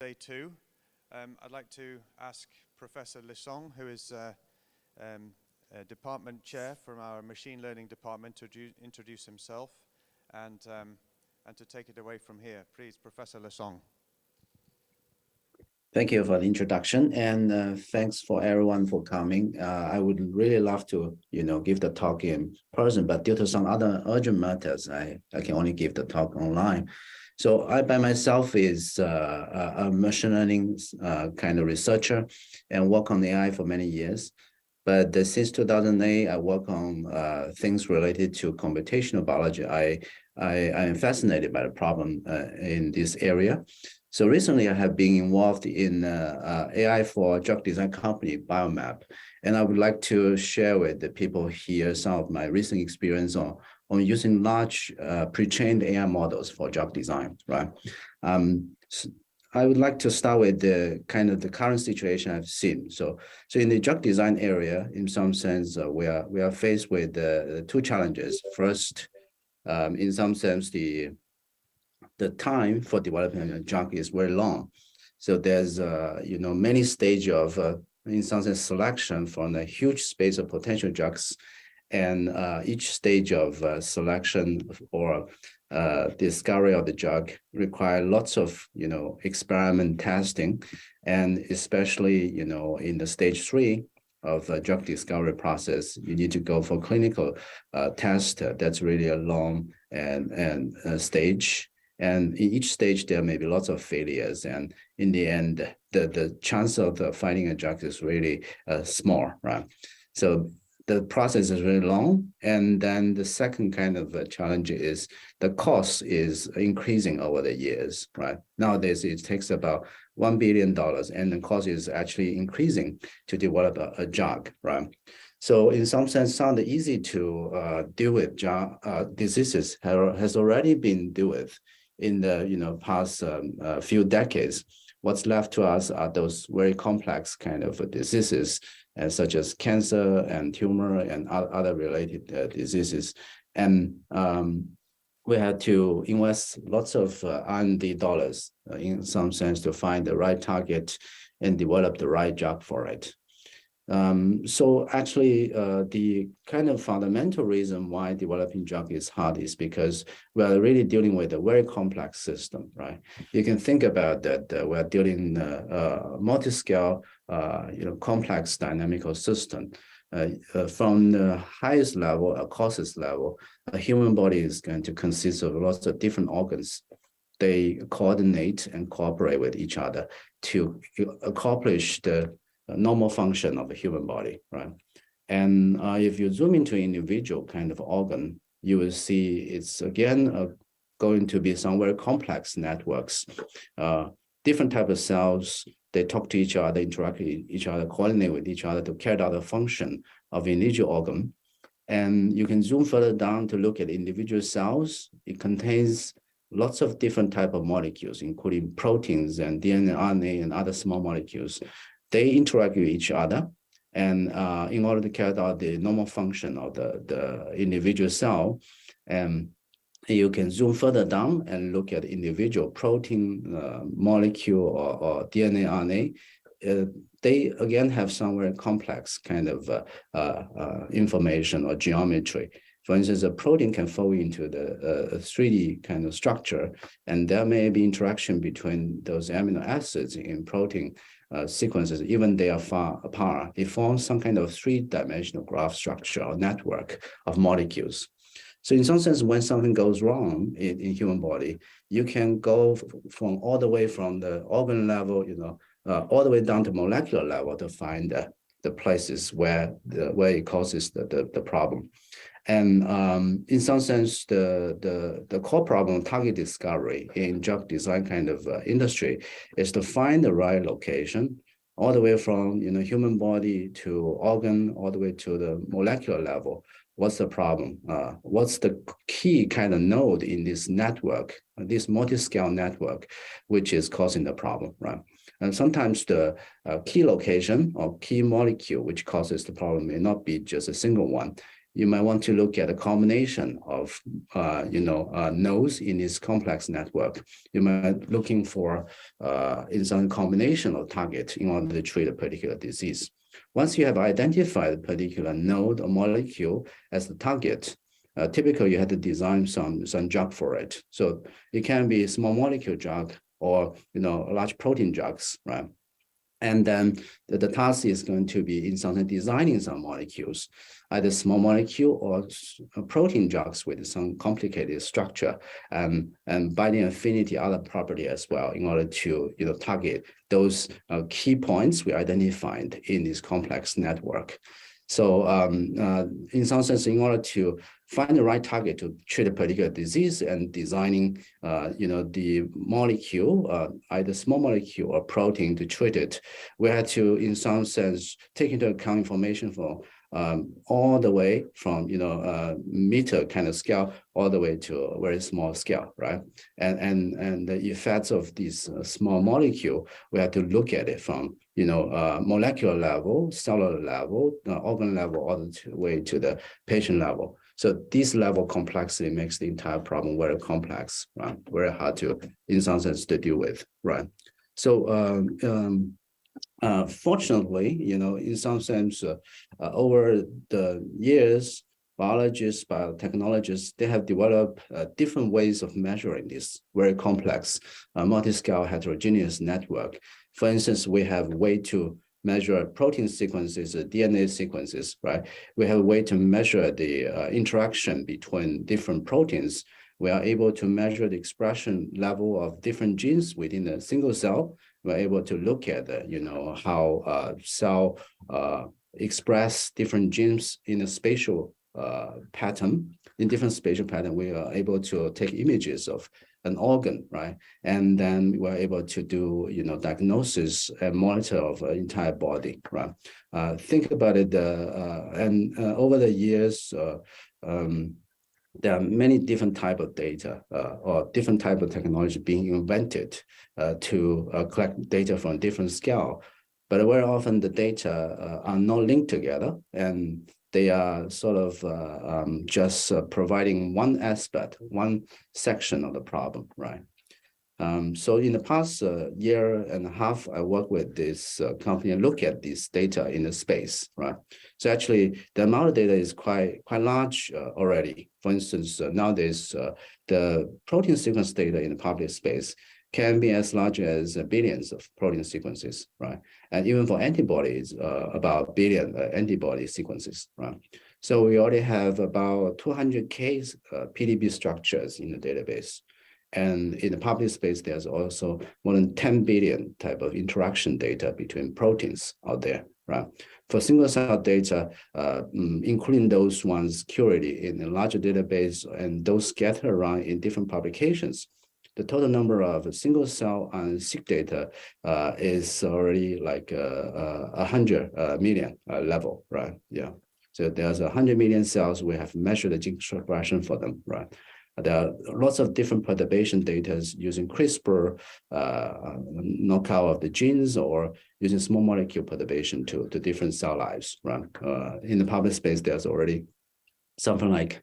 Day two. I'd like to ask Professor Lisong, who is a department chair from our machine learning department, to introduce himself and to take it away from here. Please, Professor Lisong. Thank you for the introduction, and thanks for everyone for coming. I would really love to, give the talk in person, but due to some other urgent matters, I can only give the talk online. So I by myself is a machine learning kind of researcher and work on AI for many years. But since 2008, I work on things related to computational biology. I am fascinated by the problem in this area. So recently, I have been involved in AI for drug design company, Biomap. And I would like to share with the people here some of my recent experience on using large pre-trained AI models for drug design, right? So I would like to start with the current situation I've seen. So in the drug design area, in some sense, we are faced with two challenges. First, in some sense, the time for developing a drug is very long. So there's many stages of in some sense selection from a huge space of potential drugs, and each stage of selection or discovery of the drug require lots of experiment testing, and especially in the stage 3 of a drug discovery process, you need to go for clinical test. That's really a long and stage. And in each stage, there may be lots of failures. And in the end, the chance of finding a drug is really small, right? So the process is really long. And then the second kind of challenge is the cost is increasing over the years, right? Nowadays, it takes about $1 billion, and the cost is actually increasing to develop a drug, right? So in some sense, it sounds easy to deal with diseases has already been dealt with in the past few decades. What's left to us are those very complex kind of diseases, such as cancer and tumor and other related diseases. And we had to invest lots of R&D dollars in some sense to find the right target and develop the right drug for it. So actually, the kind of fundamental reason why developing drug is hard is because we are really dealing with a very complex system, right? You can think about that we are dealing multi-scale, complex dynamical system. From the highest level, a causes level, a human body is going to consist of lots of different organs. They coordinate and cooperate with each other to accomplish the normal function of a human body, right? And if you zoom into individual kind of organ, you will see it's again going to be some very complex networks. Different type of cells, they talk to each other, interact with each other, coordinate with each other to carry out the function of individual organ. And you can zoom further down to look at individual cells. It contains lots of different type of molecules, including proteins and DNA, RNA, and other small molecules. They interact with each other, and in order to carry out the normal function of the individual cell, you can zoom further down and look at individual protein molecule or DNA, RNA. They again have some very complex kind of information or geometry. For instance, a protein can fall into the 3D kind of structure, and there may be interaction between those amino acids in protein sequences, even they are far apart. They form some kind of 3-dimensional graph structure or network of molecules. So in some sense, when something goes wrong in human body, you can go from all the way from the organ level, all the way down to molecular level to find the places where it causes the problem. And in some sense, the core problem of target discovery in drug design kind of industry is to find the right location, all the way from human body to organ, all the way to the molecular level. What's the problem? What's the key kind of node in this network, this multi-scale network, which is causing the problem, right? And sometimes the key location or key molecule which causes the problem may not be just a single one. you might want to look at a combination of, nodes in this complex network. You might be looking for in some combination of target in order to treat a particular disease. Once you have identified a particular node or molecule as the target, typically you have to design some drug for it. So it can be a small molecule drug or large protein drugs, right? And then the task is going to be in something designing some molecules, either small molecule or protein drugs with some complicated structure and binding affinity, other property as well, in order to target those key points we identified in this complex network. So in some sense, in order to find the right target to treat a particular disease and designing, the molecule, either small molecule or protein to treat it, we had to, in some sense, take into account information from all the way from, meter kind of scale all the way to a very small scale, right? And the effects of this small molecule, we have to look at it from, molecular level, cellular level, organ level, all the way to the patient level. So this level complexity makes the entire problem very complex, right? Very hard to, in some sense, to deal with, right? So fortunately, in some sense, over the years, biologists, biotechnologists, they have developed different ways of measuring this very complex multi-scale heterogeneous network. For instance, we have a way to measure protein sequences, DNA sequences, right? We have a way to measure the interaction between different proteins. We are able to measure the expression level of different genes within a single cell. We're able to look at, how cell express different genes in a spatial pattern. In different spatial pattern, we are able to take images of an organ, right? And then we're able to do, diagnosis and monitor of an entire body, right? Think about it, and over the years, there are many different type of data or different type of technology being invented to collect data from different scale. But very often the data are not linked together, and they are sort of just providing one aspect, one section of the problem, right? So in the past year and a half, I worked with this company and look at this data in the space, right? So actually, the amount of data is quite large already. For instance, nowadays, the protein sequence data in the public space can be as large as billions of protein sequences, right? And even for antibodies, about a billion antibody sequences, right? So we already have about 200K PDB structures in the database. And in the public space, there's also more than 10 billion type of interaction data between proteins out there, right? For single cell data, including those ones curated in a larger database and those scattered around in different publications, the total number of single cell and seq data is already like 100 million level, right? Yeah. So there's 100 million cells. We have measured the gene expression for them, right? There are lots of different perturbation data using CRISPR knockout of the genes or using small molecule perturbation to different cell lives, right? In the public space, there's already something like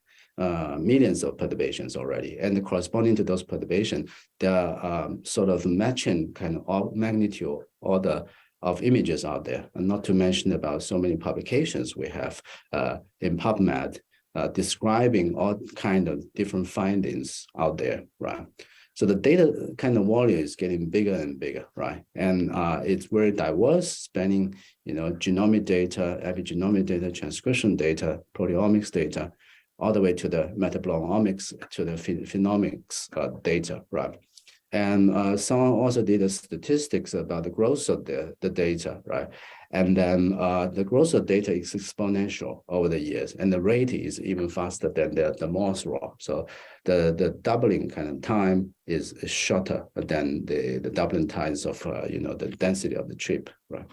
millions of perturbations already. And corresponding to those perturbations, there are sort of matching kind of magnitude order of images out there, and not to mention about so many publications we have in PubMed describing all kind of different findings out there, right? So the data kind of volume is getting bigger and bigger, right? And it's very diverse, spanning, genomic data, epigenomic data, transcription data, proteomics data, all the way to the metabolomics, to the phenomics data, right? And someone also did the statistics about the growth of the data, right? And then the growth of data is exponential over the years, and the rate is even faster than the Moore's law. So the doubling kind of time is shorter than the doubling times of the density of the chip, right?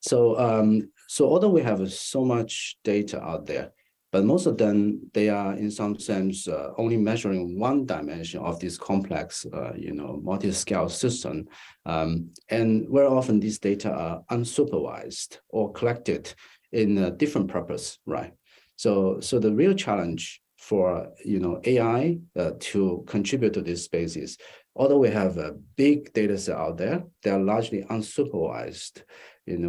So so although we have so much data out there, but most of them, they are in some sense only measuring one dimension of this complex, multi-scale system. And very often these data are unsupervised or collected in a different purpose, right? So the real challenge for AI to contribute to this space is, although we have a big data set out there, they are largely unsupervised,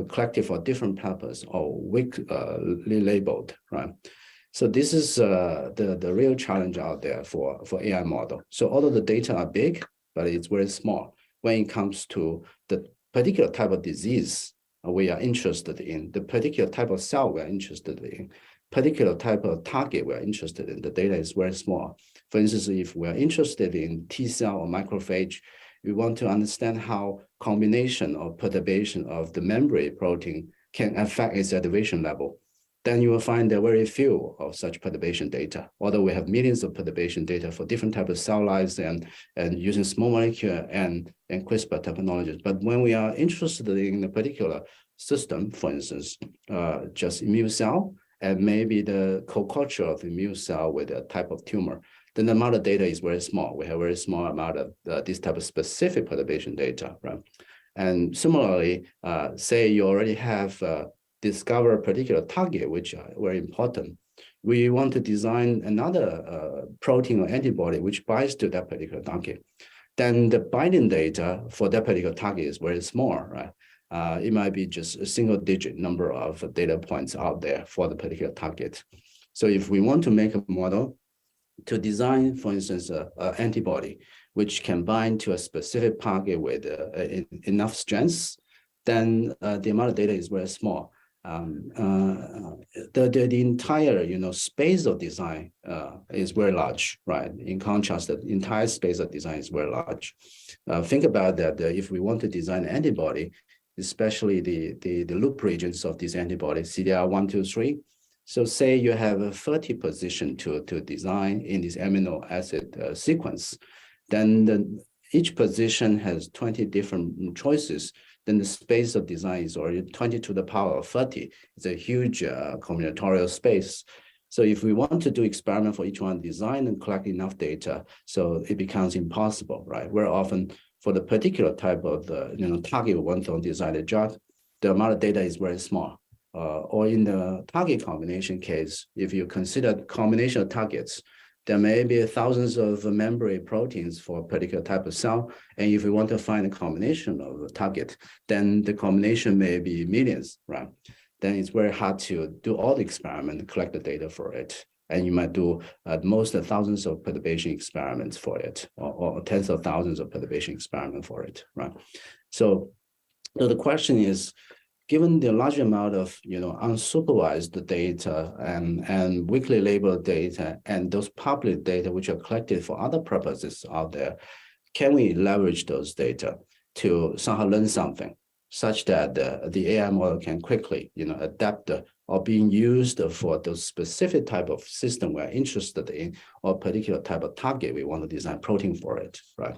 collected for different purpose or weakly labeled, right? So this is the real challenge out there for AI model. So although the data are big, but it's very small when it comes to the particular type of disease we are interested in, the particular type of cell we are interested in, particular type of target we are interested in, the data is very small. For instance, if we are interested in T cell or macrophage, we want to understand how combination or perturbation of the membrane protein can affect its activation level. Then you will find there are very few of such perturbation data, although we have millions of perturbation data for different types of cell lines and using small molecule and CRISPR technologies. But when we are interested in a particular system, for instance, just immune cell, and maybe the co-culture of immune cell with a type of tumor, then the amount of data is very small. We have very small amount of this type of specific perturbation data, right? And similarly, say you already have discover a particular target, which are very important. We want to design another protein or antibody which binds to that particular target. Then the binding data for that particular target is very small, right? It might be just a single digit number of data points out there for the particular target. So if we want to make a model to design, for instance, an antibody which can bind to a specific target with enough strength, then the amount of data is very small. The entire space of design is very large, right? In contrast, the entire space of design is very large. Think about that. If we want to design an antibody, especially the loop regions of this antibody, CDR1, 2, 3. So say you have a 30 position to design in this amino acid sequence, then each position has 20 different choices. Then the space of design is already 20 to the power of 30. It's a huge combinatorial space. So if we want to do experiment for each one, design and collect enough data, so it becomes impossible, right? Where often for the particular type of target we want to design a drug, the amount of data is very small. Or in the target combination case, if you consider combination of targets, there may be thousands of membrane proteins for a particular type of cell. And if we want to find a combination of the target, then the combination may be millions, right? Then it's very hard to do all the experiment, collect the data for it. And you might do at most thousands of perturbation experiments for it, or tens of thousands of perturbation experiments for it, right? So the question is, given the large amount of unsupervised data and weakly labeled data and those public data which are collected for other purposes out there, can we leverage those data to somehow learn something such that the AI model can quickly adapt or being used for those specific type of system we're interested in, or particular type of target we want to design protein for it, right?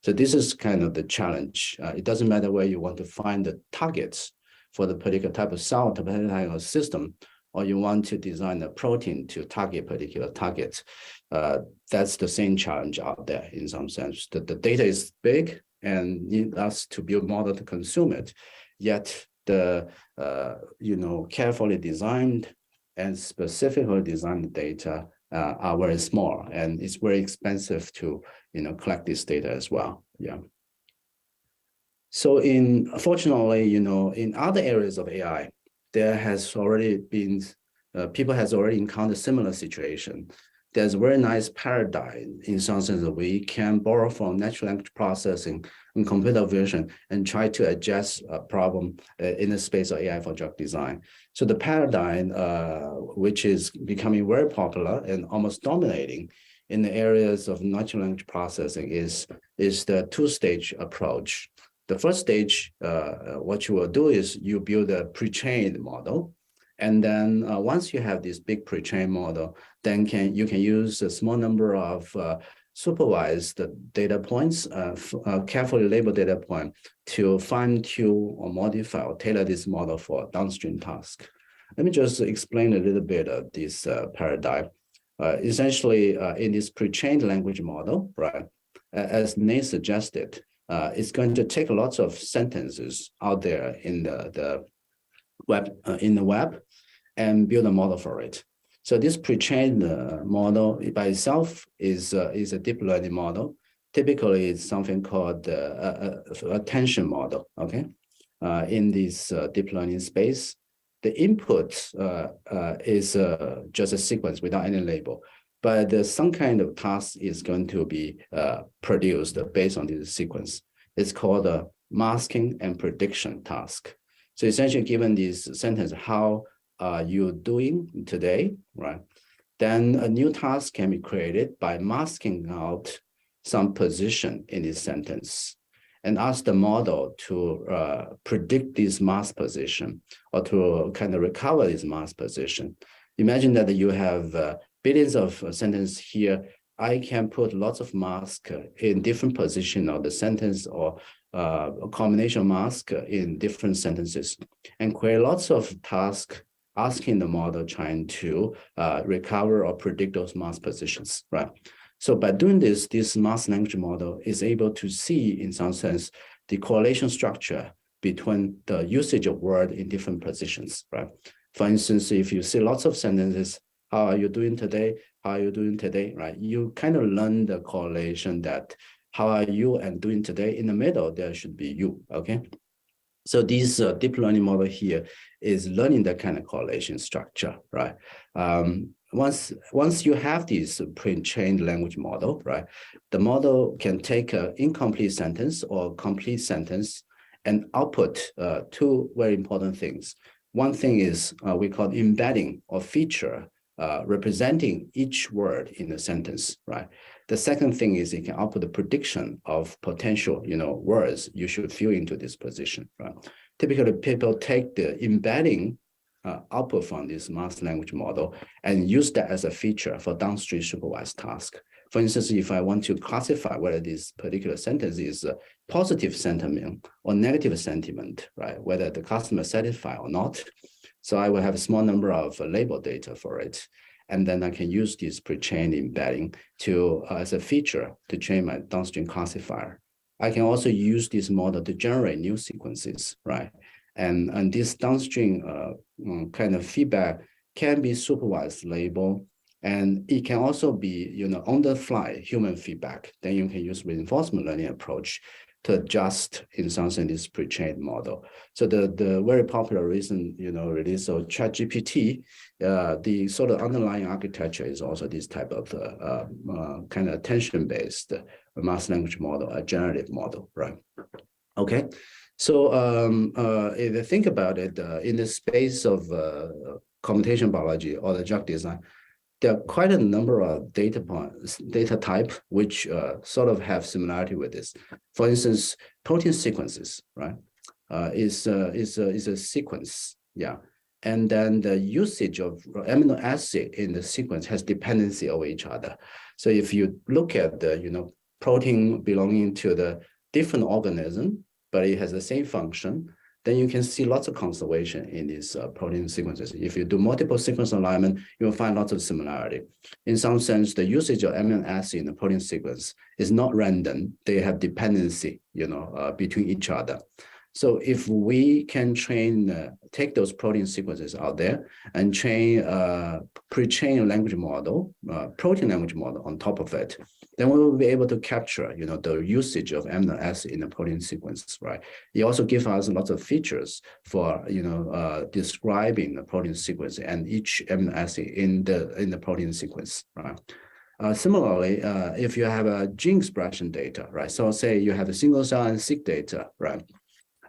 So this is kind of the challenge. It doesn't matter where you want to find the targets for the particular type of cell, the particular type of system, or you want to design a protein to target particular targets. That's the same challenge out there in some sense. The data is big and need us to build model to consume it. Yet the carefully designed and specifically designed data are very small, and it's very expensive to collect this data as well. Yeah. So fortunately, in other areas of AI, there has already been, people has already encountered similar situation. There's a very nice paradigm in some sense that we can borrow from natural language processing and computer vision and try to address a problem in the space of AI for drug design. So the paradigm, which is becoming very popular and almost dominating in the areas of natural language processing is the two-stage approach. The first stage, what you will do is you build a pre-trained model. And then once you have this big pre-trained model, then you can use a small number of supervised data points, carefully labeled data point to fine-tune or modify or tailor this model for downstream task. Let me just explain a little bit of this paradigm. Essentially, in this pre-trained language model, right, as Nate suggested, it's going to take lots of sentences out there in the web and build a model for it. So this pre-trained model by itself is a deep learning model. Typically, it's something called attention model. Okay, in this deep learning space, the input is just a sequence without any label, but some kind of task is going to be produced based on this sequence. It's called a masking and prediction task. So essentially, given this sentence, how are you doing today, right? Then a new task can be created by masking out some position in this sentence and ask the model to predict this mask position or to kind of recover this mask position. Imagine that you have billions of sentences here. I can put lots of masks in different position of the sentence or a combination of masks in different sentences and create lots of tasks asking the model trying to recover or predict those mask positions, right? So by doing this, this mask language model is able to see, in some sense, the correlation structure between the usage of word in different positions, right? For instance, if you see lots of sentences, how are you doing today? How are you doing today, right? You kind of learn the correlation that how are you and doing today? In the middle, there should be you, okay? So this deep learning model here is learning that kind of correlation structure, right? Once you have this pre-trained language model, right, the model can take an incomplete sentence or complete sentence and output two very important things. One thing is we call embedding or feature representing each word in the sentence, right? The second thing is it can output the prediction of potential, words you should fill into this position, right? Typically, people take the embedding output from this mask language model and use that as a feature for downstream supervised task. For instance, if I want to classify whether this particular sentence is a positive sentiment or negative sentiment, right? Whether the customer is satisfied or not. So I will have a small number of label data for it. And then I can use this pre-trained embedding to as a feature to train my downstream classifier. I can also use this model to generate new sequences, right? And this downstream kind of feedback can be supervised label, and it can also be, on the fly human feedback. Then you can use reinforcement learning approach to adjust, in some sense, this pre-trained model. So the very popular recent, release of ChatGPT, the sort of underlying architecture is also this type of kind of attention-based mass language model, a generative model, right? Okay. So if you think about it, in the space of computational biology or the drug design, there are quite a number of data type which sort of have similarity with this. For instance, protein sequences, right, is a sequence, yeah, and then the usage of amino acid in the sequence has dependency over each other. So if you look at the protein belonging to the different organism, but it has the same function, then you can see lots of conservation in these protein sequences. If you do multiple sequence alignment, you will find lots of similarity. In some sense, the usage of amino acid in the protein sequence is not random. They have dependency, between each other. So if we can take those protein sequences out there and train pre-train language model, protein language model on top of it, then we will be able to capture, the usage of amino acid in the protein sequence, right? It also gives us lots of features for, describing the protein sequence and each amino acid in the protein sequence, right? Similarly, if you have a gene expression data, right? So say you have a single cell and seq data, right?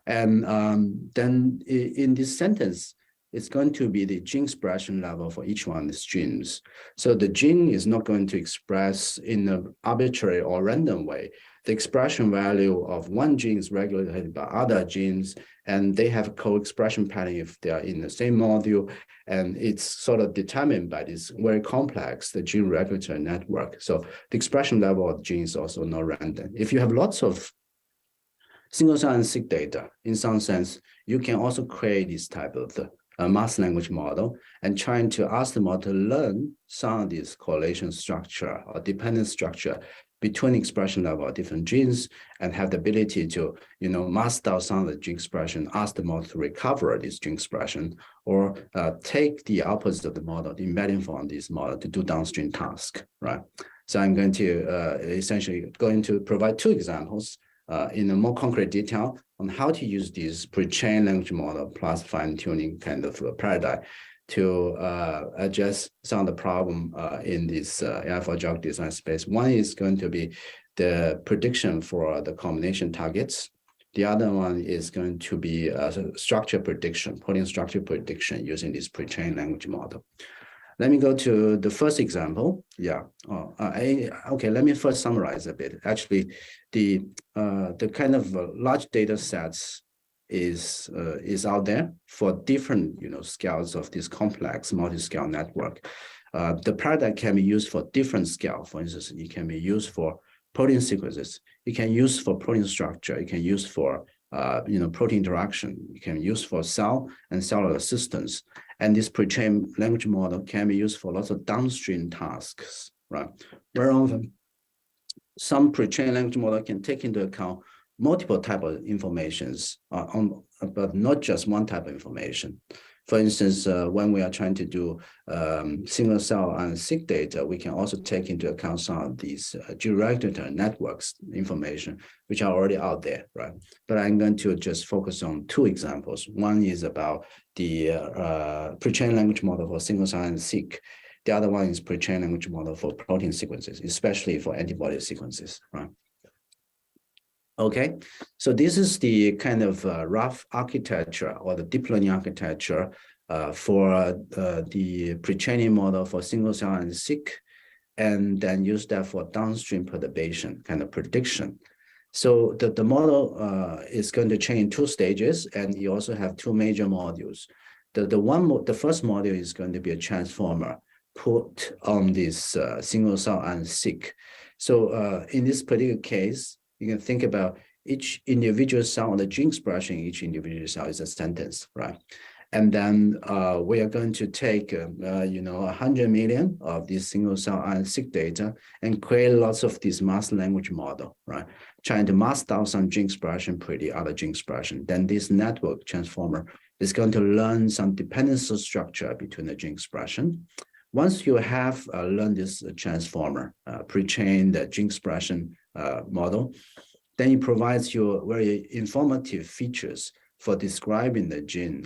And then in this sentence, it's going to be the gene expression level for each one of these genes. So the gene is not going to express in an arbitrary or random way. The expression value of one gene is regulated by other genes, and they have a co-expression pattern if they are in the same module, and it's sort of determined by this very complex, the gene regulatory network. So the expression level of genes is also not random. If you have lots of single cell and seq data, in some sense, you can also create this type of mass language model and trying to ask the model to learn some of this correlation structure or dependent structure between expression level of different genes and have the ability to, mask out some of the gene expression, ask the model to recover this gene expression, or take the outputs of the model, the embedding from this model to do downstream task, right? So I'm going to essentially provide two examples in a more concrete detail on how to use this pre-trained language model plus fine-tuning kind of paradigm to address some of the problem in this AI for drug design space. One is going to be the prediction for the combination targets. The other one is going to be structure prediction, protein structure prediction using this pre-trained language model. Let me go to the first example. Yeah. Okay. Let me first summarize a bit. Actually, the kind of large data sets is out there for different scales of this complex multi-scale network. The paradigm can be used for different scale. For instance, it can be used for protein sequences. It can use for protein structure. It can use for protein interaction. It can be used for cell and cellular systems. And this pre-trained language model can be used for lots of downstream tasks, right? Very often, some pre-trained language model can take into account multiple types of informations, but not just one type of information. For instance, when we are trying to do single cell and seq data, we can also take into account some of these georegular networks information, which are already out there, right? But I'm going to just focus on two examples. One is about the pre-trained language model for single cell and seq. The other one is pre-trained language model for protein sequences, especially for antibody sequences, right? Okay, so this is the kind of rough architecture or the deep learning architecture for the pre-training model for single cell and seq, and then use that for downstream perturbation kind of prediction. So the model is going to train in two stages, and you also have two major modules. The first module is going to be a transformer put on this single cell and seq. So in this particular case, you can think about each individual cell on the gene expression, each individual cell is a sentence, right? And then we are going to take, 100 million of these single cell and seq data and create lots of this masked language model, right? Trying to mask down some gene expression, pretty other gene expression. Then this network transformer is going to learn some dependency structure between the gene expression. Once you have learned this transformer, pre-trained gene expression model, then it provides you very informative features for describing the gene.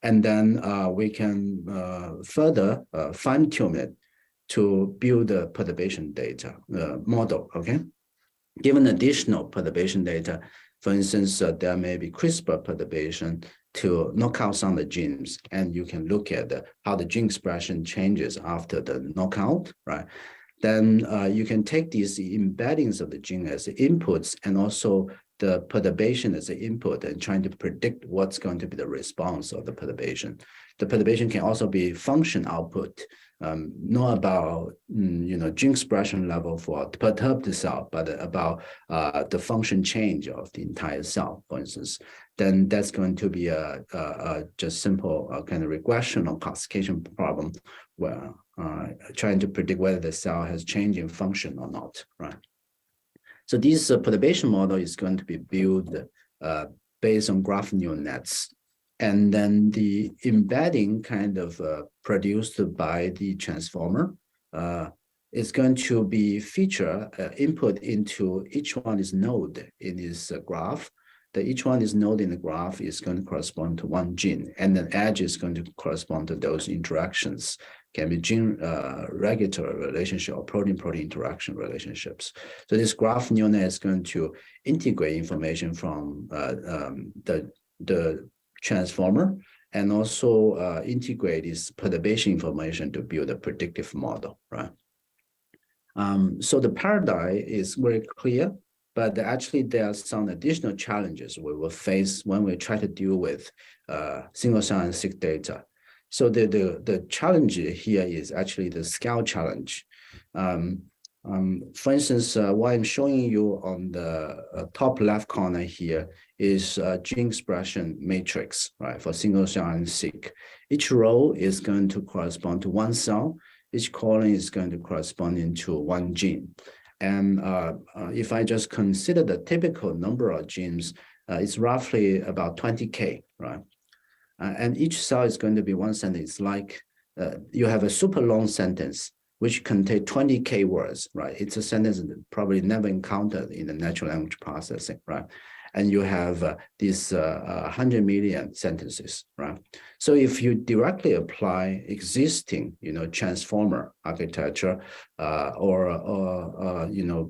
And then we can further fine-tune it to build the perturbation data model, okay? Given additional perturbation data, for instance, there may be CRISPR perturbation to knock out some of the genes, and you can look at how the gene expression changes after the knockout, right? Then you can take these embeddings of the gene as inputs and also the perturbation as an input and trying to predict what's going to be the response of the perturbation. The perturbation can also be function output, not about gene expression level for perturbed cell, but about the function change of the entire cell, for instance. Then that's going to be a just simple kind of regression or classification problem where trying to predict whether the cell has changed in function or not, right? So this perturbation model is going to be built based on graph neural nets. And then the embedding kind of produced by the transformer is going to be feature input into each one is node in this graph. Each one is node in the graph is going to correspond to one gene, and then edge is going to correspond to those interactions. Can be gene regulatory relationship or protein-protein interaction relationships. So this graph neural net is going to integrate information from the transformer and also integrate this perturbation information to build a predictive model, right? So the paradigm is very clear, but actually there are some additional challenges we will face when we try to deal with single cell and seq data. So the challenge here is actually the scale challenge. For instance, what I'm showing you on the top left corner here is gene expression matrix, right, for single cell and seq. Each row is going to correspond to one cell. Each column is going to correspond into one gene. And if I just consider the typical number of genes, it's roughly about 20K, right? And each cell is going to be one sentence. It's like you have a super long sentence which contains 20K words, right? It's a sentence probably never encountered in the natural language processing, right? And you have these 100 million sentences, right? So if you directly apply existing, transformer architecture or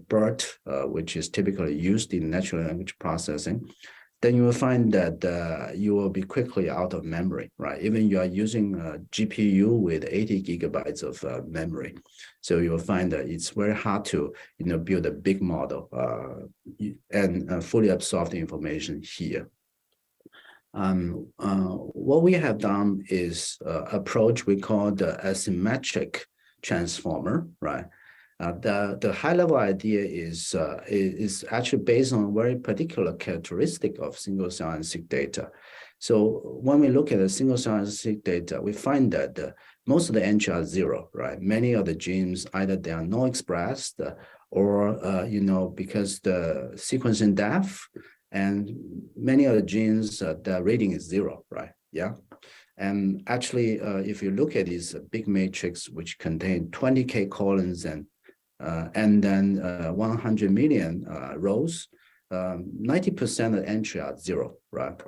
BERT, which is typically used in natural language processing, then you will find that you will be quickly out of memory, right? Even you are using a GPU with 80 gigabytes of memory. So you will find that it's very hard to, build a big model and fully absorb the information here. What we have done is approach we call the asymmetric transformer, right? The high-level idea is actually based on a very particular characteristic of single-cell and seq data. So when we look at the single-cell and seq data, we find that most of the entries are zero, right? Many of the genes, either they are not expressed or, because the sequencing depth, and many of the genes, the rating is zero, right? Yeah. And actually, if you look at this big matrix, which contain 20K columns and then 100 million rows, 90% of the entry are zero, right?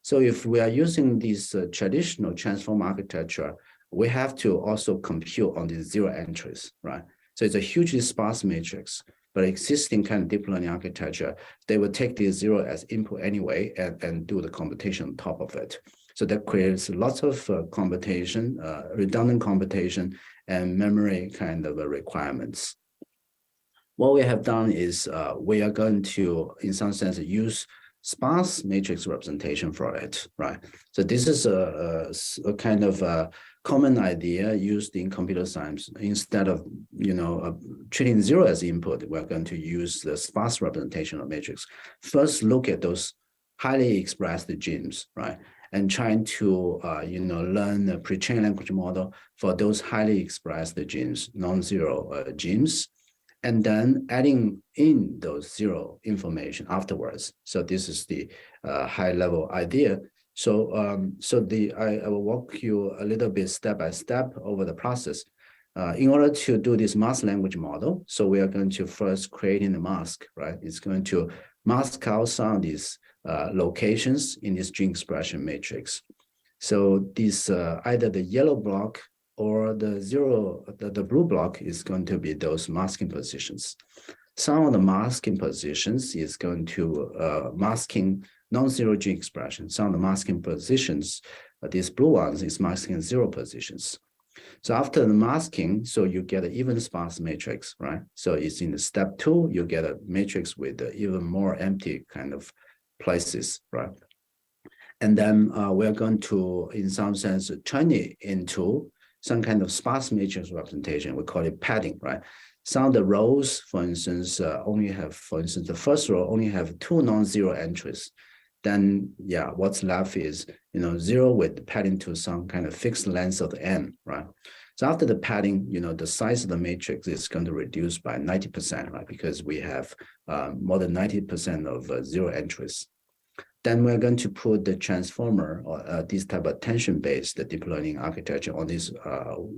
So if we are using this traditional transform architecture, we have to also compute on these zero entries, right? So it's a hugely sparse matrix, but existing kind of deep learning architecture, they will take the zero as input anyway and do the computation on top of it. So that creates lots of computation, redundant computation, and memory kind of requirements. What we have done is we are going to, in some sense, use sparse matrix representation for it, right? So this is a kind of a common idea used in computer science. Instead of treating zero as input, we're going to use the sparse representation of matrix. First, look at those highly expressed genes, right? And trying to learn a pre-trained language model for those highly expressed genes, non-zero genes, and then adding in those zero information afterwards. So this is the high-level idea. So I will walk you a little bit step by step over the process. In order to do this mask language model, so we are going to first creating the mask, right? It's going to mask out some of these locations in this gene expression matrix. So this either the yellow block or the blue block is going to be those masking positions. Some of the masking positions is going to masking non-zero gene expression. Some of the masking positions, these blue ones, is masking zero positions. So after the masking, so you get an even sparse matrix, right? So it's in the step 2, you get a matrix with even more empty kind of places, right? And then we're going to, in some sense, turn it into some kind of sparse matrix representation. We call it padding, right? Some of the rows, for instance, only have, for instance, the first row only have 2 non-zero entries. Then, yeah, what's left is, 0 with padding to some kind of fixed length of n, right? So after the padding, the size of the matrix is going to reduce by 90%, right? Because we have more than 90% of zero entries. Then we're going to put the transformer or this type of attention-based deep learning architecture on these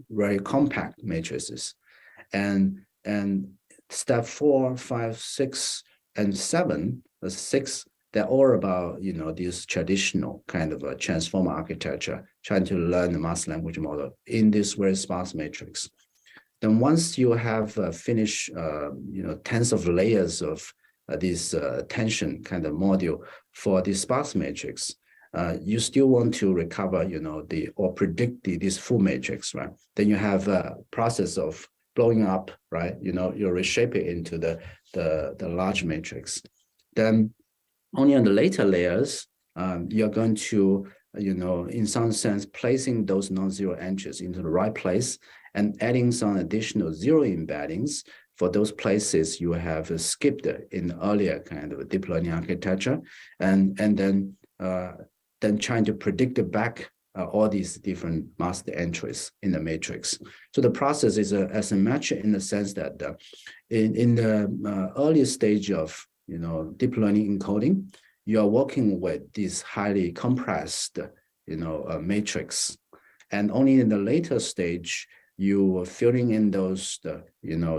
very compact matrices. And step 4, 5, 6, and 7, the 6, they're all about, this traditional kind of a transformer architecture, trying to learn the mask language model in this very sparse matrix. Then once you have finished, tens of layers of this attention kind of module for the sparse matrix, you still want to recover, or predict this full matrix, right? Then you have a process of blowing up, right? You reshape it into the large matrix. Then only on the later layers, you're going to, in some sense, placing those non-zero entries into the right place and adding some additional zero embeddings for those places you have skipped in the earlier kind of deep learning architecture, and then trying to predict back all these different masked entries in the matrix. So the process is asymmetric in the sense that in the early stage of deep learning encoding, you are working with this highly compressed matrix, and only in the later stage you are filling in those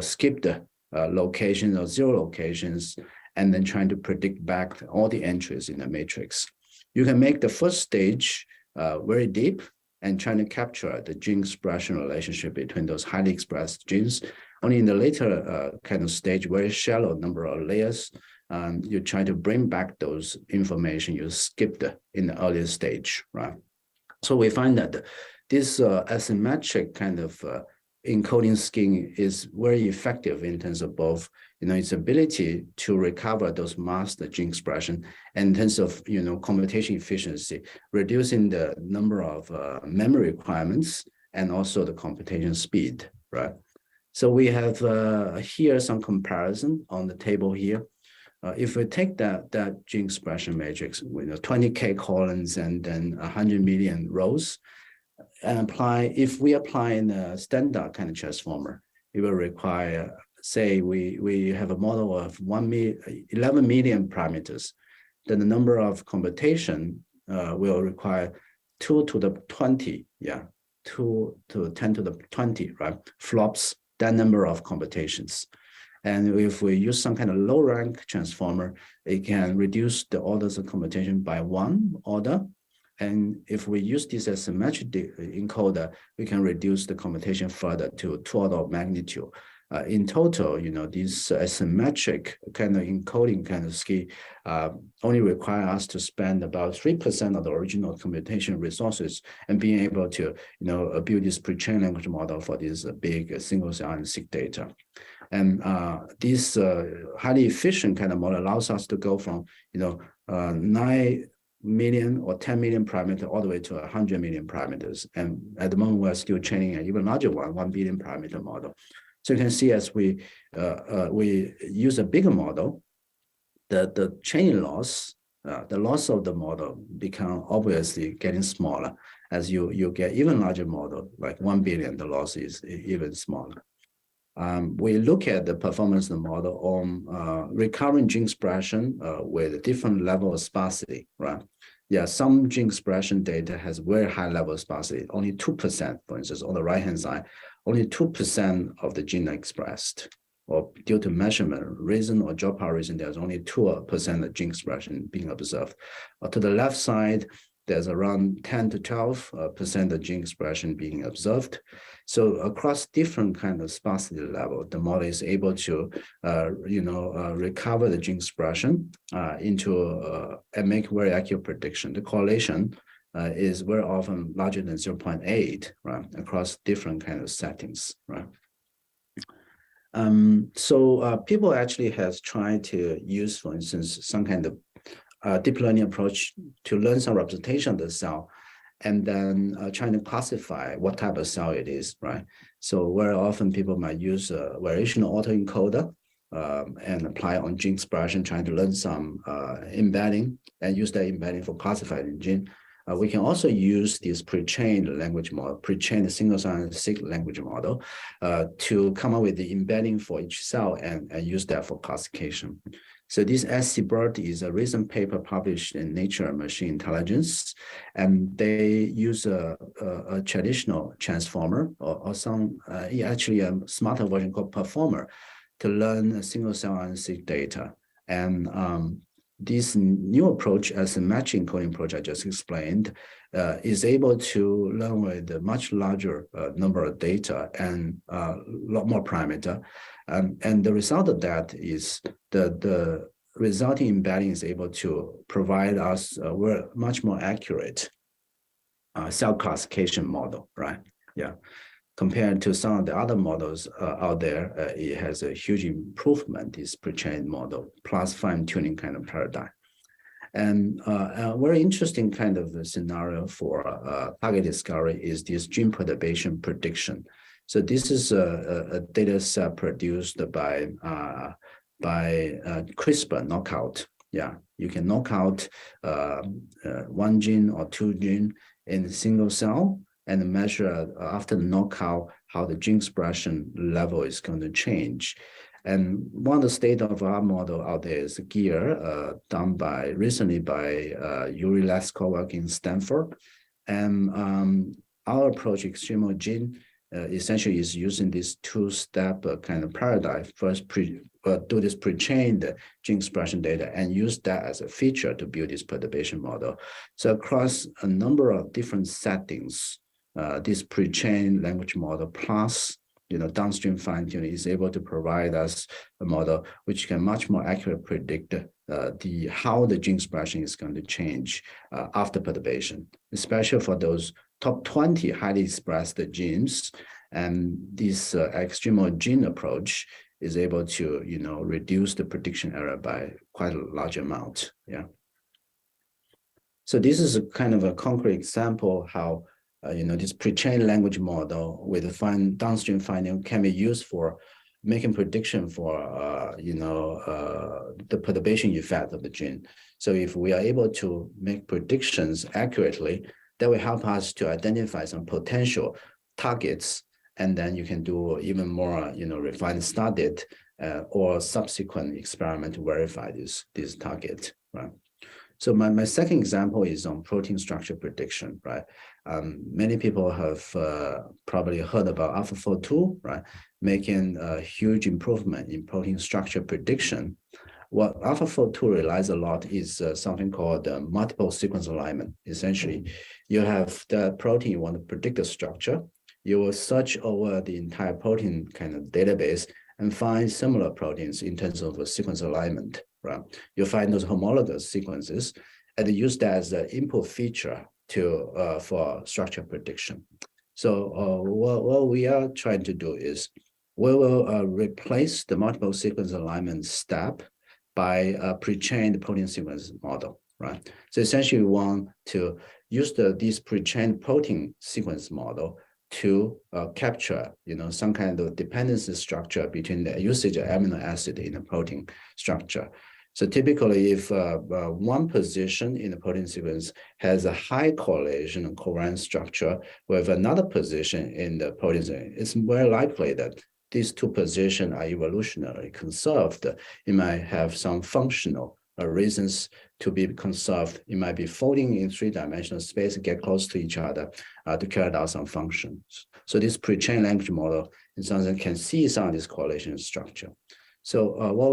skipped locations or zero locations, and then trying to predict back all the entries in the matrix. You can make the first stage very deep and trying to capture the gene expression relationship between those highly expressed genes. Only in the later kind of stage, very shallow number of layers, you try to bring back those information you skipped in the earlier stage, right? So we find that this asymmetric kind of encoding scheme is very effective in terms of both its ability to recover those masked gene expression, and in terms of computation efficiency, reducing the number of memory requirements and also the computation speed, right? So we have here some comparison on the table here. If we take that gene expression matrix with 20K columns and then 100 million rows, and if we apply in a standard kind of transformer, it will require, say we have a model of 11 million parameters, then the number of computation will require 2 to the 20, 2 to 10 to the 20, right? Flops that number of computations. And if we use some kind of low rank transformer, it can reduce the orders of computation by 1 order. And if we use this as a symmetric encoder, we can reduce the computation further to 2 order of magnitude. In total, this asymmetric kind of encoding kind of scheme only require us to spend about 3% of the original computation resources, and being able to build this pre-trained language model for this big single-cell RNA-seq data. And this highly efficient kind of model allows us to go from 9 million or 10 million parameters all the way to 100 million parameters. And at the moment, we're still training an even larger 1 billion parameter model. So you can see as we use a bigger model, the training loss, the loss of the model become obviously getting smaller. As you get even larger model, like 1 billion, the loss is even smaller. We look at the performance of the model on recurrent gene expression with a different level of sparsity, right? Yeah, some gene expression data has very high level of sparsity, only 2%, for instance, on the right-hand side, only 2% of the gene expressed, or due to measurement reason or dropout reason, there's only 2% of gene expression being observed. To the left side, there's around 10 to 12% of gene expression being observed. So across different kind of sparsity level, the model is able to, recover the gene expression and make very accurate prediction. The correlation is very often larger than 0.8, right, across different kind of settings, right? So people actually has tried to use, for instance, some kind of deep learning approach to learn some representation of the cell, and then trying to classify what type of cell it is, right? So very often people might use a variational autoencoder and apply on gene expression, trying to learn some embedding and use that embedding for classifying gene. We can also use this pre-trained language model, pre-trained single-cell RNA-seq language model to come up with the embedding for each cell and use that for classification. So this SCBERT is a recent paper published in Nature Machine Intelligence, and they use a traditional transformer or some actually a smarter version called Performer to learn a single-cell RNA-seq data. And this new approach, as a matching encoding approach I just explained, is able to learn with a much larger number of data and a lot more parameter. And the result of that is the resulting embedding is able to provide us a much more accurate cell classification model, right? Yeah. Compared to some of the other models out there, it has a huge improvement, this pre-trained model, plus fine-tuning kind of paradigm. And a very interesting kind of scenario for target discovery is this gene perturbation prediction. So this is a data set produced by CRISPR knockout Yeah, you can knock out one gene or two gene in a single cell and measure after the knockout how the gene expression level is going to change. And one of the state-of-the-art model out there is GEAR, done recently by Yuri Leskova in Stanford. And our approach, Extremo Gene, essentially is using this two-step kind of paradigm. First, do this pre-trained gene expression data and use that as a feature to build this perturbation model. So across a number of different settings, this pre-trained language model plus downstream fine-tuning is able to provide us a model which can much more accurately predict how the gene expression is going to change after perturbation, especially for those top 20 highly expressed genes. And this extremo gene approach is able to reduce the prediction error by quite a large amount. Yeah. So this is a kind of a concrete example how this pre-trained language model with a downstream finding can be used for making prediction for the perturbation effect of the gene. So if we are able to make predictions accurately, that will help us to identify some potential targets, and then you can do even more refined study or subsequent experiment to verify this target, right? So my second example is on protein structure prediction, right? Many people have probably heard about AlphaFold 2, right? Making a huge improvement in protein structure prediction. What AlphaFold 2 relies a lot is something called multiple sequence alignment. Essentially, you have the protein you want to predict the structure. You will search over the entire protein kind of database and find similar proteins in terms of a sequence alignment, right? You find those homologous sequences and use that as an input feature for structure prediction. So what we are trying to do is we will replace the multiple sequence alignment step by a pre-trained protein sequence model, right? So essentially we want to use this pre-trained protein sequence model to capture, some kind of dependency structure between the usage of amino acid in the protein structure. So typically, if one position in the protein sequence has a high correlation and covariance structure with another position in the protein sequence, it's very likely that these two positions are evolutionarily conserved. It might have some functional reasons to be conserved. It might be folding in three-dimensional space, get close to each other to carry out some functions. So this pre-trained language model in some sense can see some of this correlation structure. So what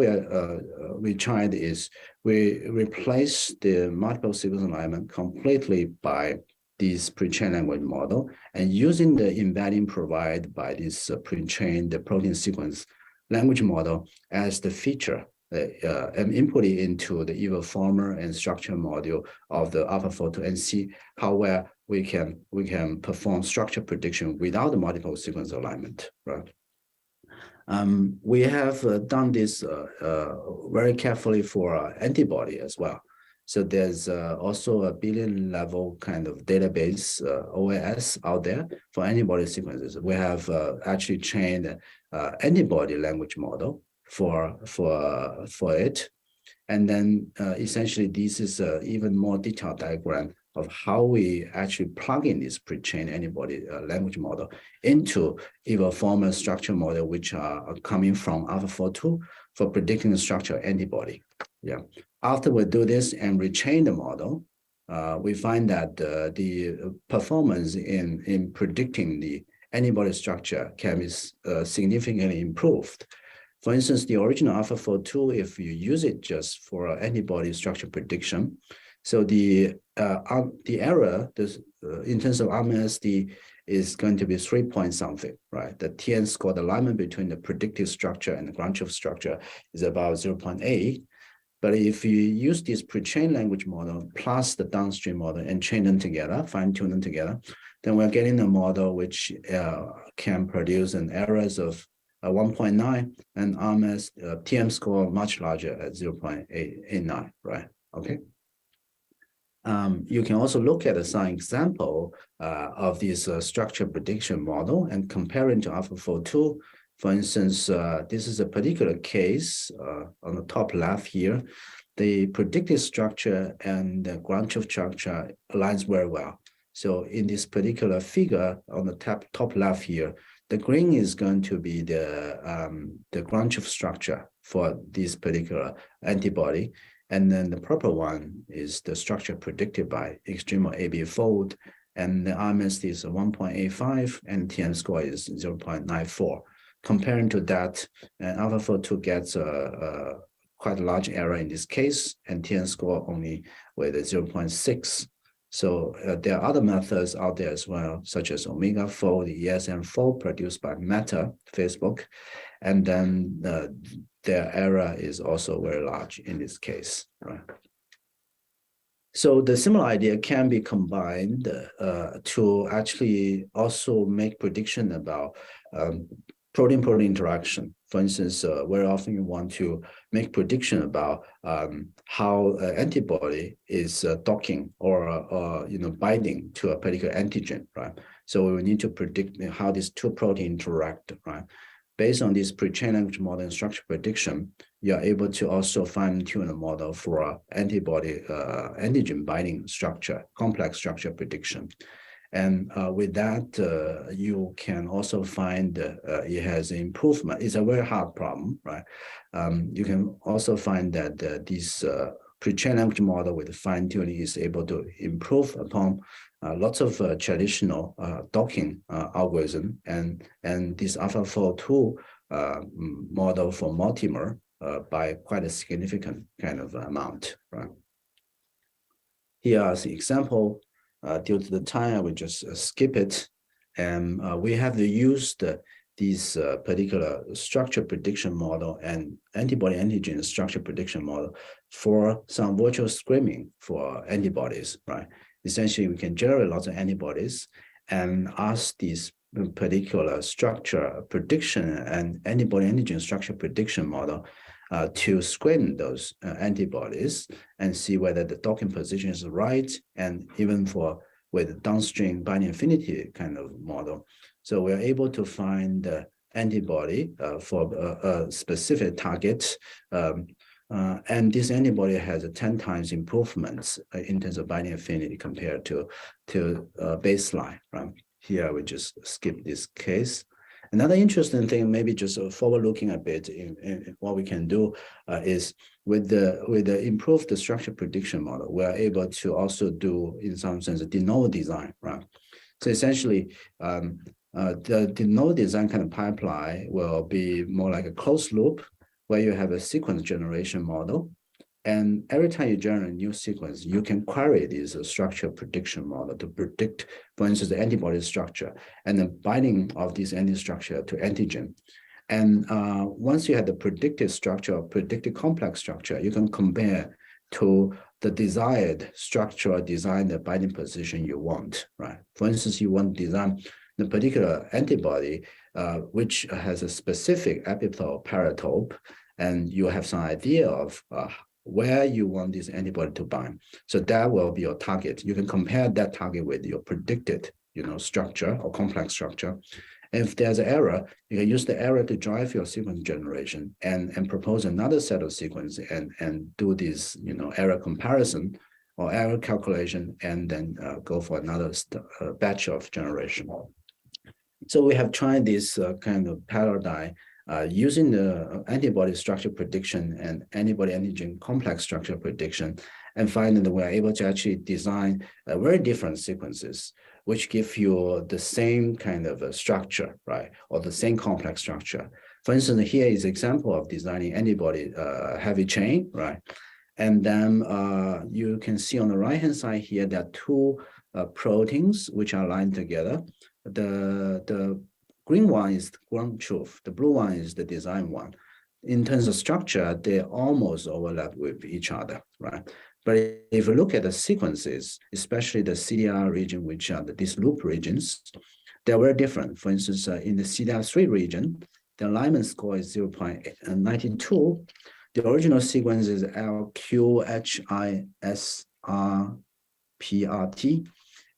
we tried is we replaced the multiple sequence alignment completely by this pre-trained language model, and using the embedding provided by this pre-trained protein sequence language model as the feature and input it into the evoformer and structure module of the AlphaFold 2 and see how well we can perform structure prediction without the multiple sequence alignment, right? We have done this very carefully for antibody as well. So there's also a billion level kind of database OAS out there for antibody sequences. We have actually trained antibody language model for it. And then essentially this is even more detailed diagram of how we actually plug in this pre-trained antibody language model into evoformer structure model, which are coming from AlphaFold 2 for predicting the structure of antibody. Yeah. After we do this and retrain the model, we find that the performance in predicting the antibody structure can be significantly improved. For instance, the original AlphaFold 2, if you use it just for antibody structure prediction, so the error in terms of RMSD is going to be 3 point something, right? The TN score, the alignment between the predictive structure and the ground truth structure is about 0.8. But if you use this pre-trained language model plus the downstream model and train them together, fine-tune them together, then we're getting a model which can produce an errors of 1.9 and RMS TM score much larger at 0.89, right? Okay. You can also look at some example of this structure prediction model and compare it to AlphaFold 2. For instance, this is a particular case on the top left here. the predicted structure and the ground truth structure aligns very well. So in this particular figure on the top left here, the green is going to be the ground truth structure for this particular antibody. And then the purple one is the structure predicted by extremal AB fold. And the RMSD is 1.85 and TN score is 0.94. Comparing to that, AlphaFold 2 gets a quite a large error in this case, and TN score only with a 0.6. So there are other methods out there as well, such as Omega Fold, the ESM Fold produced by Meta, Facebook, and then their error is also very large in this case, right? So the similar idea can be combined to actually also make prediction about protein-protein interaction. For instance, very often you want to make prediction about how an antibody is docking or binding to a particular antigen, right? So we need to predict how these two proteins interact, right? Based on this pre-trained language model and structure prediction, you are able to also fine-tune a model for antibody antigen binding structure, complex structure prediction. And with that, you can also find it has improvement. It's a very hard problem, right? You can also find that this pre-trained language model with fine-tuning is able to improve upon lots of traditional docking algorithm, and this AlphaFold 2 model for multimer by quite a significant kind of amount, right? Here is the example. Due to the time, I will just skip it. And we have used this particular structure prediction model and antibody antigen structure prediction model for some virtual screening for antibodies, right? Essentially, we can generate lots of antibodies and ask this particular structure prediction and antibody antigen structure prediction model to screen those antibodies and see whether the docking position is right, and even with downstream binding affinity kind of model. So we're able to find the antibody for a specific target, and this antibody has a 10 times improvements in terms of binding affinity compared to baseline, right? Here we just skip this case. Another interesting thing, maybe just forward-looking a bit in what we can do is with the improved structure prediction model, we are able to also do, in some sense, a de novo design, right? So essentially, the de novo design kind of pipeline will be more like a closed loop where you have a sequence generation model. And every time you generate a new sequence, you can query this structure prediction model to predict, for instance, the antibody structure and the binding of this antigen structure to antigen. And once you have the predicted structure or predicted complex structure, you can compare to the desired structure or design the binding position you want, right? For instance, you want to design the particular antibody which has a specific epitope paratope, and you have some idea of where you want this antibody to bind. So that will be your target. You can compare that target with your predicted, structure or complex structure. And if there's an error, you can use the error to drive your sequence generation and propose another set of sequence and do this, error comparison or error calculation, and then go for another batch of generation. So we have tried this kind of paradigm using the antibody structure prediction and antibody antigen complex structure prediction, and finding that we're able to actually design very different sequences, which give you the same kind of a structure, right? Or the same complex structure. For instance, here is an example of designing antibody heavy chain, right? And then you can see on the right-hand side here, there are two proteins which are aligned together. The green one is the ground truth. The blue one is the design one. In terms of structure, they almost overlap with each other, right? But if you look at the sequences, especially the CDR region, which are these loop regions, they're very different. For instance, in the CDR3 region, the alignment score is 0.92. The original sequence is LQHISRPRT.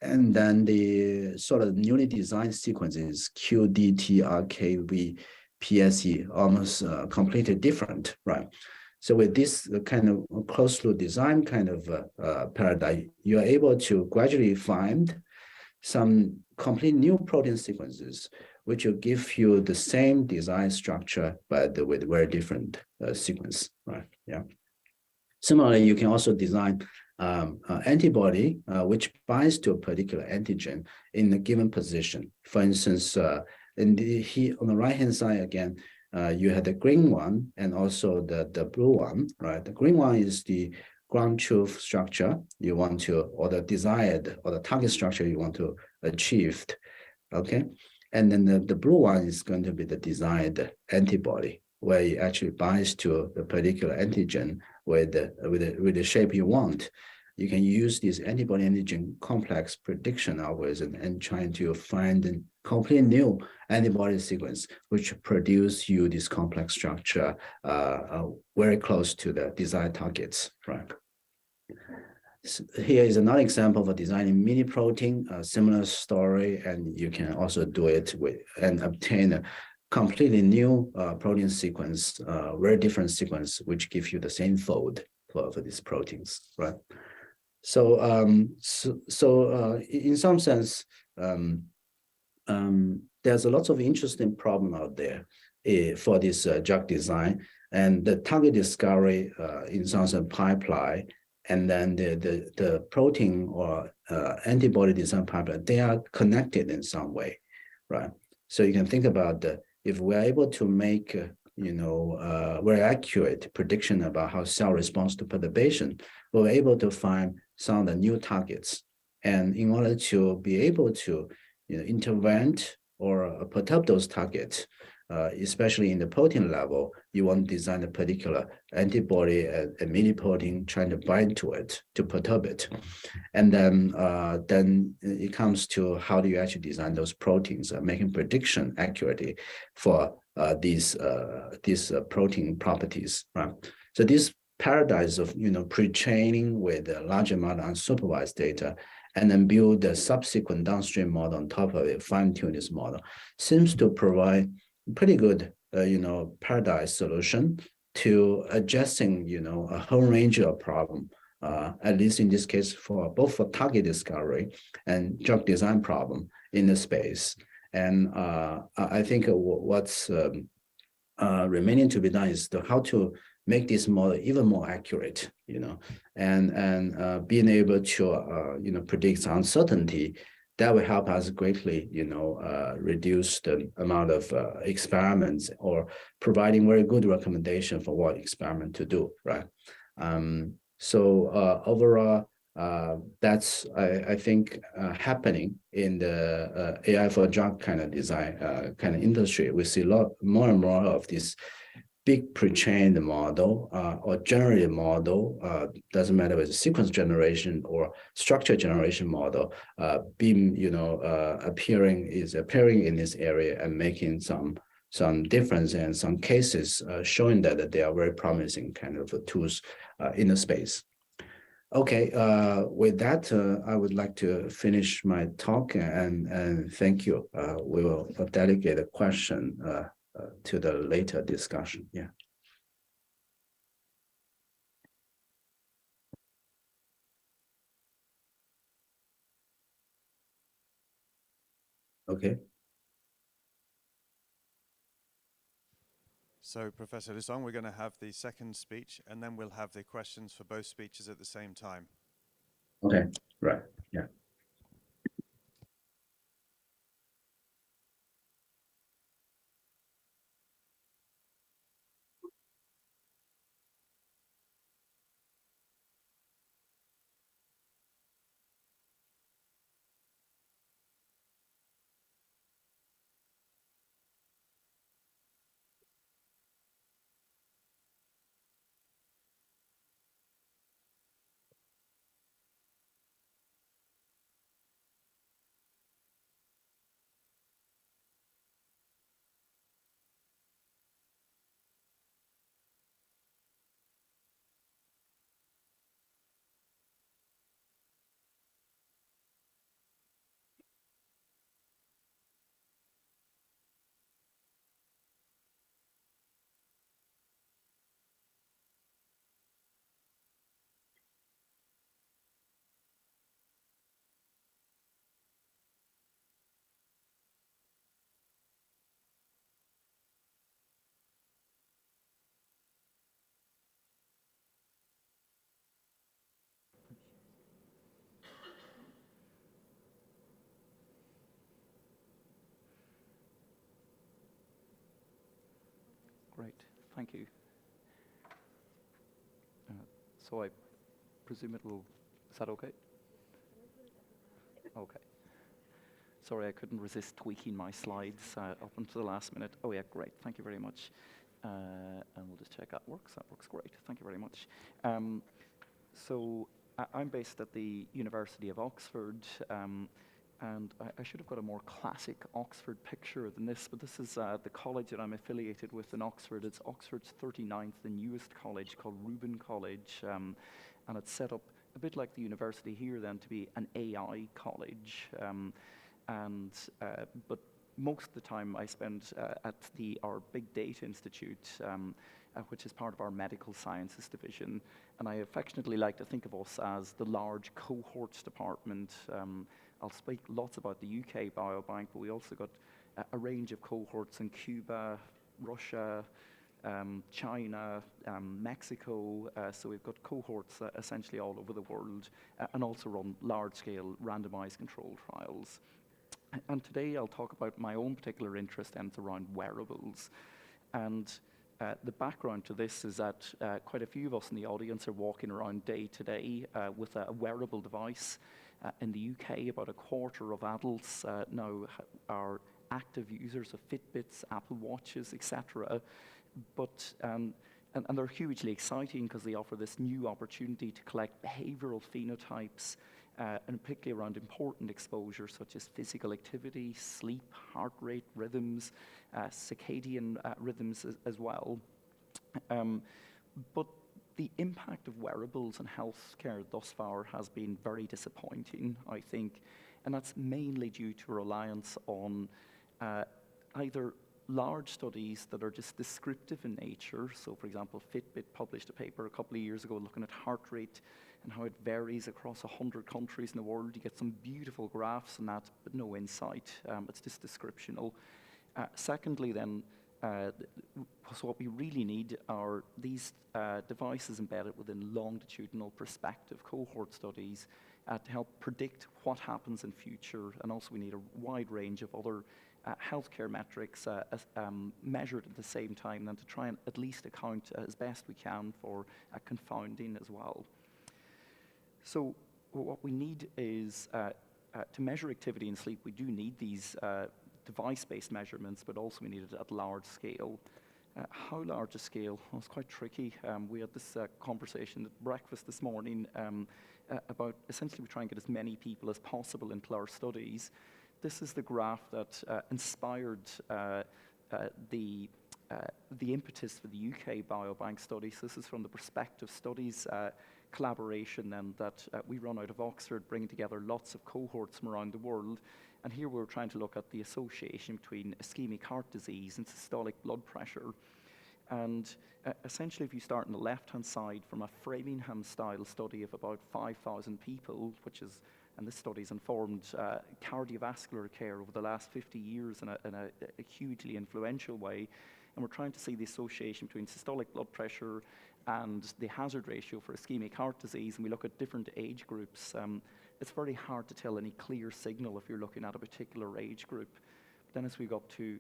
And then the sort of newly designed sequence is QDTRKVPSE, almost completely different, right? So with this kind of closed loop design kind of paradigm, you are able to gradually find some complete new protein sequences, which will give you the same design structure, but with very different sequence, right? Yeah. Similarly, you can also design antibody which binds to a particular antigen in a given position. For instance, on the right-hand side again, you have the green one and also the blue one, right? The green one is the ground truth structure you want to, or the desired, or the target structure you want to achieve, okay? And then the blue one is going to be the desired antibody, where it actually binds to the particular antigen with the shape you want. You can use this antibody antigen complex prediction algorithm and trying to find a completely new antibody sequence, which produce you this complex structure very close to the desired targets, right? So here is another example of designing mini protein, a similar story, and you can also do it with and obtain a completely new protein sequence, very different sequence, which gives you the same fold for these proteins, right? So, in some sense, there's a lot of interesting problem out there for this drug design, and the target discovery in some sense pipeline, and then the protein or antibody design pipeline, they are connected in some way, right? So you can think about if we're able to make very accurate prediction about how cell responds to perturbation, we're able to find some of the new targets. And in order to be able to intervene or perturb those targets, especially in the protein level, you want to design a particular antibody, a mini protein, trying to bind to it, to perturb it. And then it comes to how do you actually design those proteins, making prediction accurately for these protein properties, right? So this paradigms of pre-training with a large amount of unsupervised data and then build the subsequent downstream model on top of it, fine-tune this model, seems to provide pretty good paradigm solution to addressing a whole range of problem, at least in this case for both for target discovery and drug design problem in the space. And I think what's remaining to be done is how to make this model even more accurate, and being able to predict uncertainty that will help us greatly, reduce the amount of experiments or providing very good recommendation for what experiment to do, right? So overall, that's I think happening in the AI for drug kind of design kind of industry. We see a lot more and more of this big pre-trained model or generated model, doesn't matter whether it's sequence generation or structure generation model, being appearing in this area and making some difference in some cases, showing that they are very promising kind of tools in the space. Okay, with that, I would like to finish my talk and thank you. We will delegate a question to the later discussion. Yeah. Okay. So, Professor Lisong, we're going to have the second speech, and then we'll have the questions for both speeches at the same time. Okay, right, yeah. Great, thank you. So I presume is that okay? Okay. Sorry, I couldn't resist tweaking my slides up until the last minute. Oh yeah, great, thank you very much. And we'll just check that works. That works great, thank you very much. So I'm based at the University of Oxford, and I should have got a more classic Oxford picture than this, but this is the college that I'm affiliated with in Oxford. It's Oxford's 39th and newest college called Reuben College, and it's set up a bit like the university here then to be an AI college. But most of the time I spend at our Big Data Institute, which is part of our medical sciences division. And I affectionately like to think of us as the large cohorts department. I'll speak lots about the UK Biobank, but we also got a range of cohorts in Cuba, Russia, China, Mexico. So we've got cohorts essentially all over the world, and also run large-scale randomized controlled trials. And today I'll talk about my own particular interest, and it's around wearables. And the background to this is that quite a few of us in the audience are walking around day to day with a wearable device. In the UK, about a quarter of adults now are active users of Fitbits, Apple Watches, etc. But and they're hugely exciting because they offer this new opportunity to collect behavioral phenotypes, and particularly around important exposures such as physical activity, sleep, heart rate rhythms, circadian rhythms as well. But the impact of wearables on healthcare thus far has been very disappointing, I think, and that's mainly due to reliance on either large studies that are just descriptive in nature. So, for example, Fitbit published a paper a couple of years ago looking at heart rate and how it varies across 100 countries in the world. You get some beautiful graphs in that, but no insight. It's just descriptional. Secondly, then, so what we really need are these devices embedded within longitudinal perspective cohort studies to help predict what happens in future, and also we need a wide range of other healthcare metrics measured at the same time, and to try and at least account as best we can for confounding as well. So what we need is to measure activity and sleep, we do need these device-based measurements, but also we need it at large scale. How large a scale? Well, it's quite tricky. We had this conversation at breakfast this morning about essentially we try and get as many people as possible into our studies. This is the graph that inspired the impetus for the UK Biobank study. So this is from the Prospective Studies collaboration then that we run out of Oxford, bringing together lots of cohorts from around the world. And here we're trying to look at the association between ischemic heart disease and systolic blood pressure. And essentially, if you start on the left-hand side from a Framingham-style study of about 5,000 people, which is, and this study's informed cardiovascular care over the last 50 years in a hugely influential way, and we're trying to see the association between systolic blood pressure and the hazard ratio for ischemic heart disease, and we look at different age groups. It's very hard to tell any clear signal if you're looking at a particular age group. But then as we go up to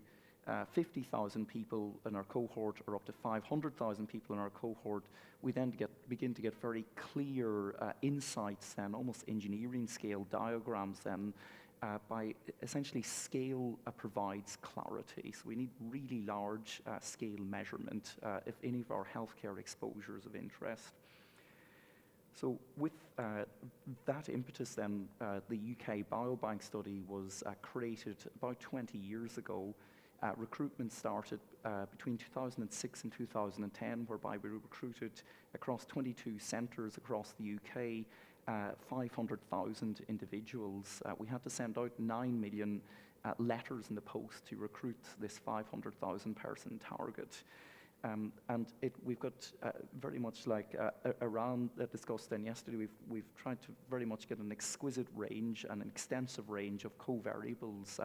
50,000 people in our cohort, or up to 500,000 people in our cohort, we then begin to get very clear insights and almost engineering scale diagrams then by essentially scale provides clarity. So we need really large scale measurement if any of our healthcare exposures of interest. So with that impetus then, the UK Biobank study was created about 20 years ago. Recruitment started between 2006 and 2010, whereby we recruited across 22 centres across the UK, 500,000 individuals. We had to send out 9 million letters in the post to recruit this 500,000 person target. And we've got very much like around that discussed then yesterday, we've tried to very much get an exquisite range and an extensive range of covariables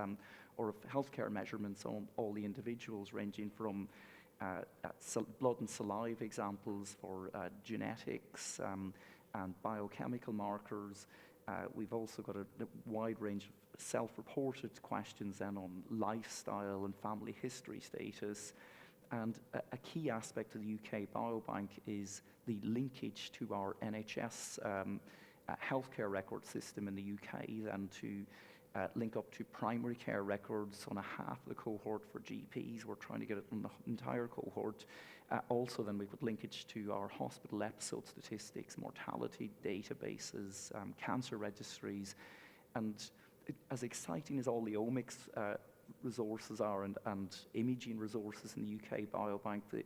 or of healthcare measurements on all the individuals, ranging from blood and saliva examples for genetics and biochemical markers. We've also got a wide range of self-reported questions then on lifestyle and family history status. And a key aspect of the UK Biobank is the linkage to our NHS healthcare record system in the UK, then to link up to primary care records on a half of the cohort for GPs. We're trying to get it on the entire cohort. Also, then we've got linkage to our hospital episode statistics, mortality databases, cancer registries, and as exciting as all the omics resources are and imaging resources in the UK Biobank, the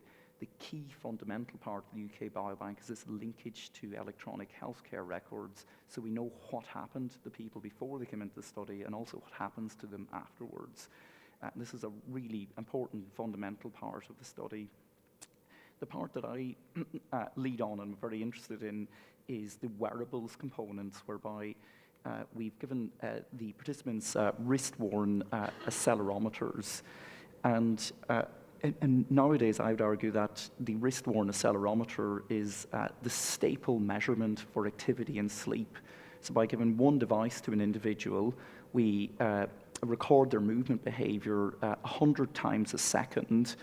key fundamental part of the UK Biobank is this linkage to electronic healthcare records, so we know what happened to the people before they came into the study and also what happens to them afterwards. This is a really important fundamental part of the study. The part that I lead on and I'm very interested in is the wearables components, whereby we've given the participants wrist-worn accelerometers, and nowadays I would argue that the wrist-worn accelerometer is the staple measurement for activity and sleep. So by giving one device to an individual, we record their movement behavior 100 times a second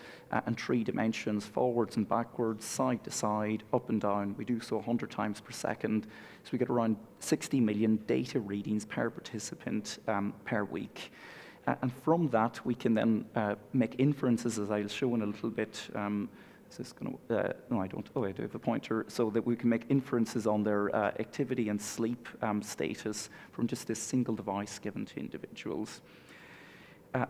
in 3 dimensions, forwards and backwards, side to side, up and down. We do so 100 times per second. So we get around 60 million data readings per participant per week. And from that, we can then make inferences, as I'll show in a little bit. Is this going to, no, I don't. Oh, I do have a pointer. So that we can make inferences on their activity and sleep status from just this single device given to individuals.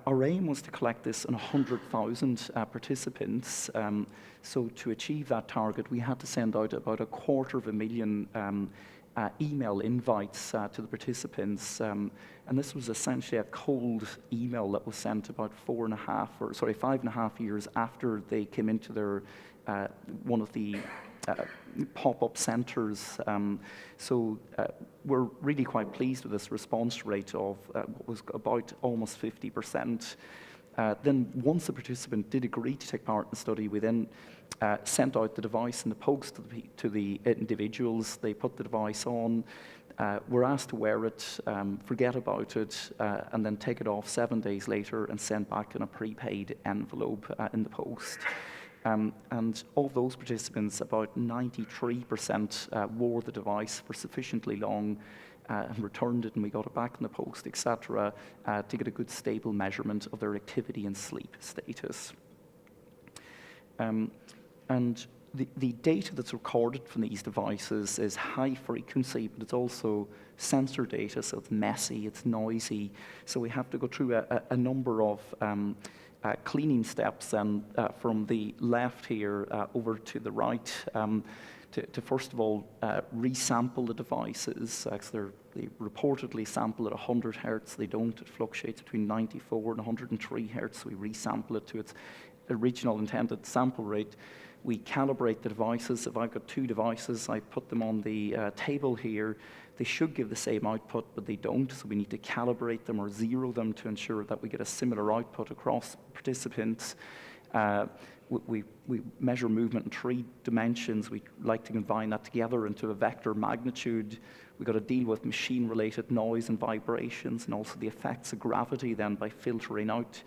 Our aim was to collect this on 100,000 participants. So to achieve that target, we had to send out about 250,000 email invites to the participants, and this was essentially a cold email that was sent about 5.5 years after they came into their one of the pop-up centres. So we're really quite pleased with this response rate of what was about almost 50%. Then once the participant did agree to take part in the study, we then sent out the device in the post to the individuals. They put the device on, were asked to wear it, forget about it, and then take it off 7 days later and send back in a prepaid envelope in the post. And of those participants, about 93% wore the device for sufficiently long and returned it, and we got it back in the post, etc., to get a good stable measurement of their activity and sleep status. And the data that's recorded from these devices is high frequency, but it's also sensor data, so it's messy, it's noisy. So we have to go through a number of cleaning steps, and from the left here over to the right, to first of all resample the devices. They reportedly sample at 100 hertz. They don't. It fluctuates between 94 and 103 hertz. We resample it to its original intended sample rate. We calibrate the devices. If I've got 2 devices, I put them on the table here. They should give the same output, but they don't, so we need to calibrate them or zero them to ensure that we get a similar output across participants. We measure movement in 3 dimensions. We like to combine that together into a vector magnitude. We've got to deal with machine-related noise and vibrations, and also the effects of gravity then by filtering out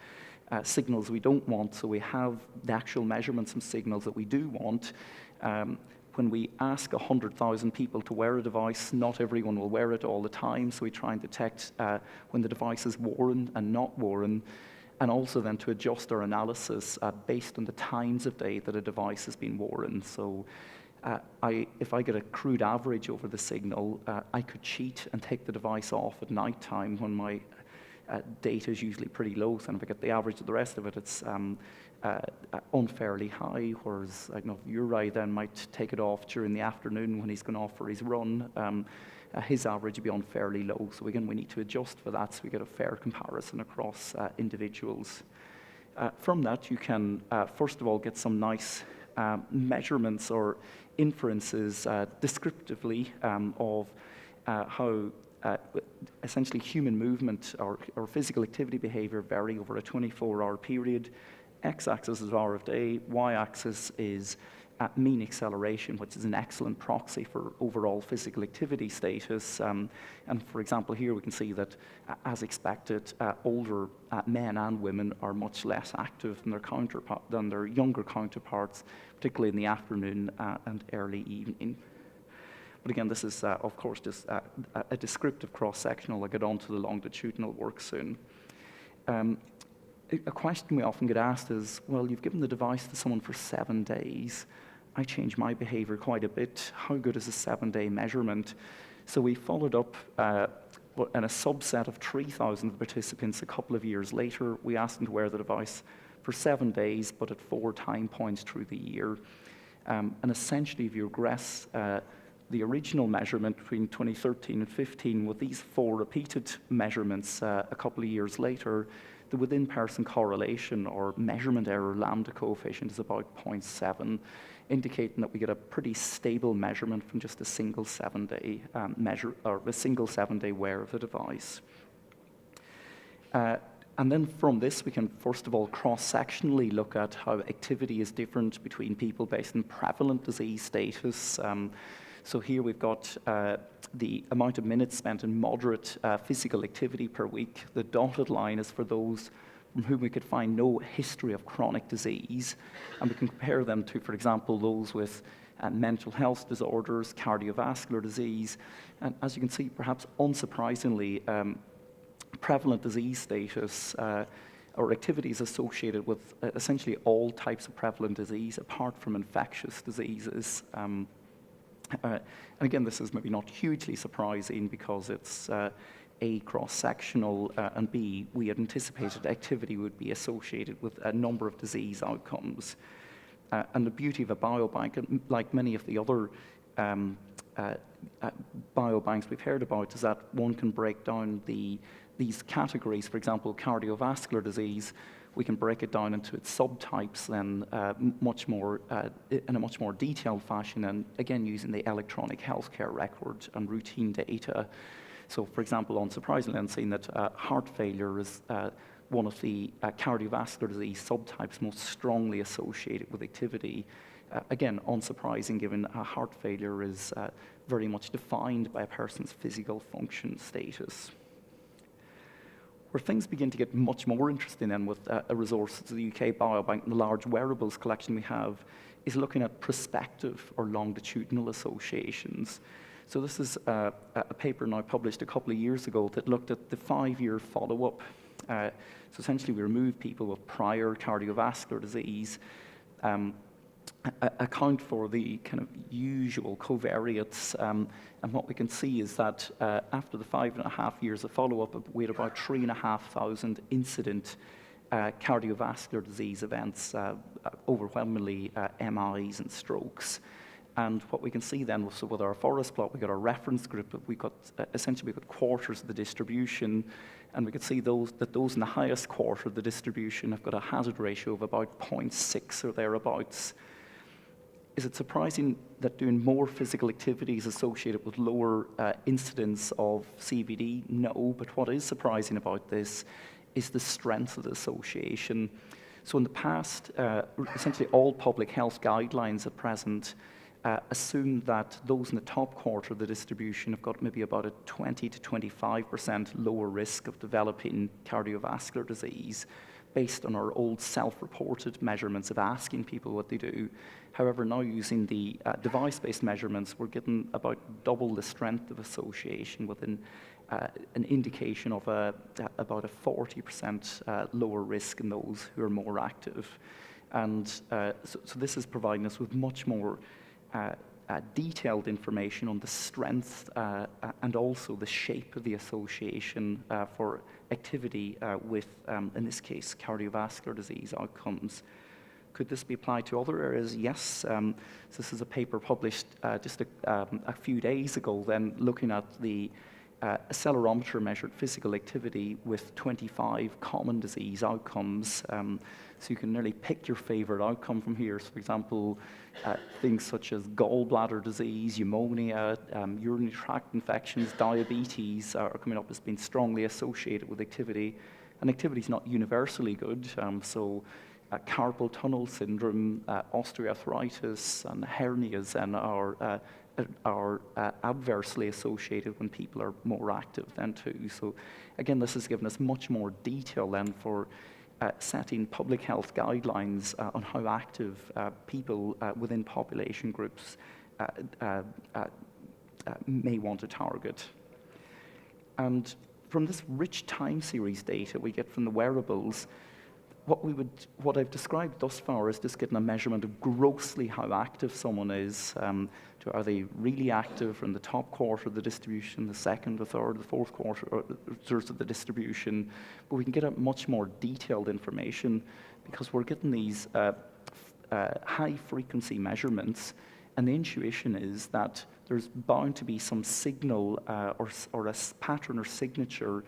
signals we don't want. So we have the actual measurements and signals that we do want. When we ask 100,000 people to wear a device, not everyone will wear it all the time, so we try and detect when the device is worn and not worn, and also then to adjust our analysis based on the times of day that a device has been worn. So if I get a crude average over the signal, I could cheat and take the device off at night time when my data is usually pretty low, so if I get the average of the rest of it, it's unfairly high, whereas I don't know, MBZUAI then might take it off during the afternoon when he's gone off for his run. His average would be unfairly low, so again, we need to adjust for that so we get a fair comparison across individuals. From that, you can, first of all, get some nice measurements or inferences descriptively of how essentially human movement or physical activity behavior vary over a 24-hour period. X-axis is hour of day, Y-axis is mean acceleration, which is an excellent proxy for overall physical activity status. And for example, here we can see that, as expected, older men and women are much less active than their younger counterparts, particularly in the afternoon and early evening. But again, this is, of course, just a descriptive cross-sectional. I'll get on to the longitudinal work soon. A question we often get asked is, well, you've given the device to someone for 7 days. I change my behavior quite a bit. How good is a 7-day measurement? So we followed up in a subset of 3,000 participants a couple of years later. We asked them to wear the device for 7 days, but at 4 time points through the year. And essentially, if you regress the original measurement between 2013 and 15 with these 4 repeated measurements a couple of years later, the within-person correlation or measurement error lambda coefficient is about 0.7, indicating that we get a pretty stable measurement from just a single 7-day measure or a single 7-day wear of the device. And then from this, we can first of all cross-sectionally look at how activity is different between people based on prevalent disease status. So here we've got the amount of minutes spent in moderate physical activity per week. The dotted line is for those from whom we could find no history of chronic disease. And we can compare them to, for example, those with mental health disorders, cardiovascular disease. And as you can see, perhaps unsurprisingly, prevalent disease status or activities associated with essentially all types of prevalent disease apart from infectious diseases. And again, this is maybe not hugely surprising because it's A, cross-sectional, and B, we had anticipated activity would be associated with a number of disease outcomes. And the beauty of a biobank, like many of the other biobanks we've heard about, is that one can break down these categories. For example, cardiovascular disease, we can break it down into its subtypes then much more in a much more detailed fashion, and again using the electronic healthcare record and routine data. So, for example, unsurprisingly, I'm saying that heart failure is one of the cardiovascular disease subtypes most strongly associated with activity. Again, unsurprising given heart failure is very much defined by a person's physical function status. Where things begin to get much more interesting then with a resource to the UK Biobank and the large wearables collection we have is looking at prospective or longitudinal associations. So this is a paper now published a couple of years ago that looked at the 5-year follow-up. So essentially we removed people with prior cardiovascular disease, account for the kind of usual covariates, and what we can see is that after the 5.5 years of follow-up, we had about 3,500 incident cardiovascular disease events, overwhelmingly MIs and strokes. And what we can see then, so with our forest plot, we got our reference group, we got essentially we got quarters of the distribution, and we could see those in the highest quarter of the distribution have got a hazard ratio of about 0.6 or thereabouts. Is it surprising that doing more physical activity is associated with lower incidence of CVD? No, but what is surprising about this is the strength of the association. So in the past, essentially all public health guidelines at present assume that those in the top quarter of the distribution have got maybe about a 20 to 25% lower risk of developing cardiovascular disease based on our old self-reported measurements of asking people what they do. However, now using the device-based measurements, we're getting about double the strength of association with an indication of about a 40% lower risk in those who are more active. And so this is providing us with much more detailed information on the strength and also the shape of the association for activity with, in this case, cardiovascular disease outcomes. Could this be applied to other areas? Yes. So this is a paper published just a few days ago then looking at the accelerometer measured physical activity with 25 common disease outcomes. So you can nearly pick your favorite outcome from here. So for example, things such as gallbladder disease, pneumonia, urinary tract infections, diabetes are coming up as being strongly associated with activity. And activity is not universally good. carpal tunnel syndrome, osteoarthritis, and hernias, and are adversely associated when people are more active then too. So again, this has given us much more detail then for setting public health guidelines on how active people within population groups may want to target. And from this rich time series data we get from the wearables, what I've described thus far is just getting a measurement of grossly how active someone is. Are they really active in the top quarter of the distribution, the second, the third, the fourth quarters of the distribution? But we can get a much more detailed information because we're getting these high frequency measurements, and the intuition is that there's bound to be some signal or a pattern or signature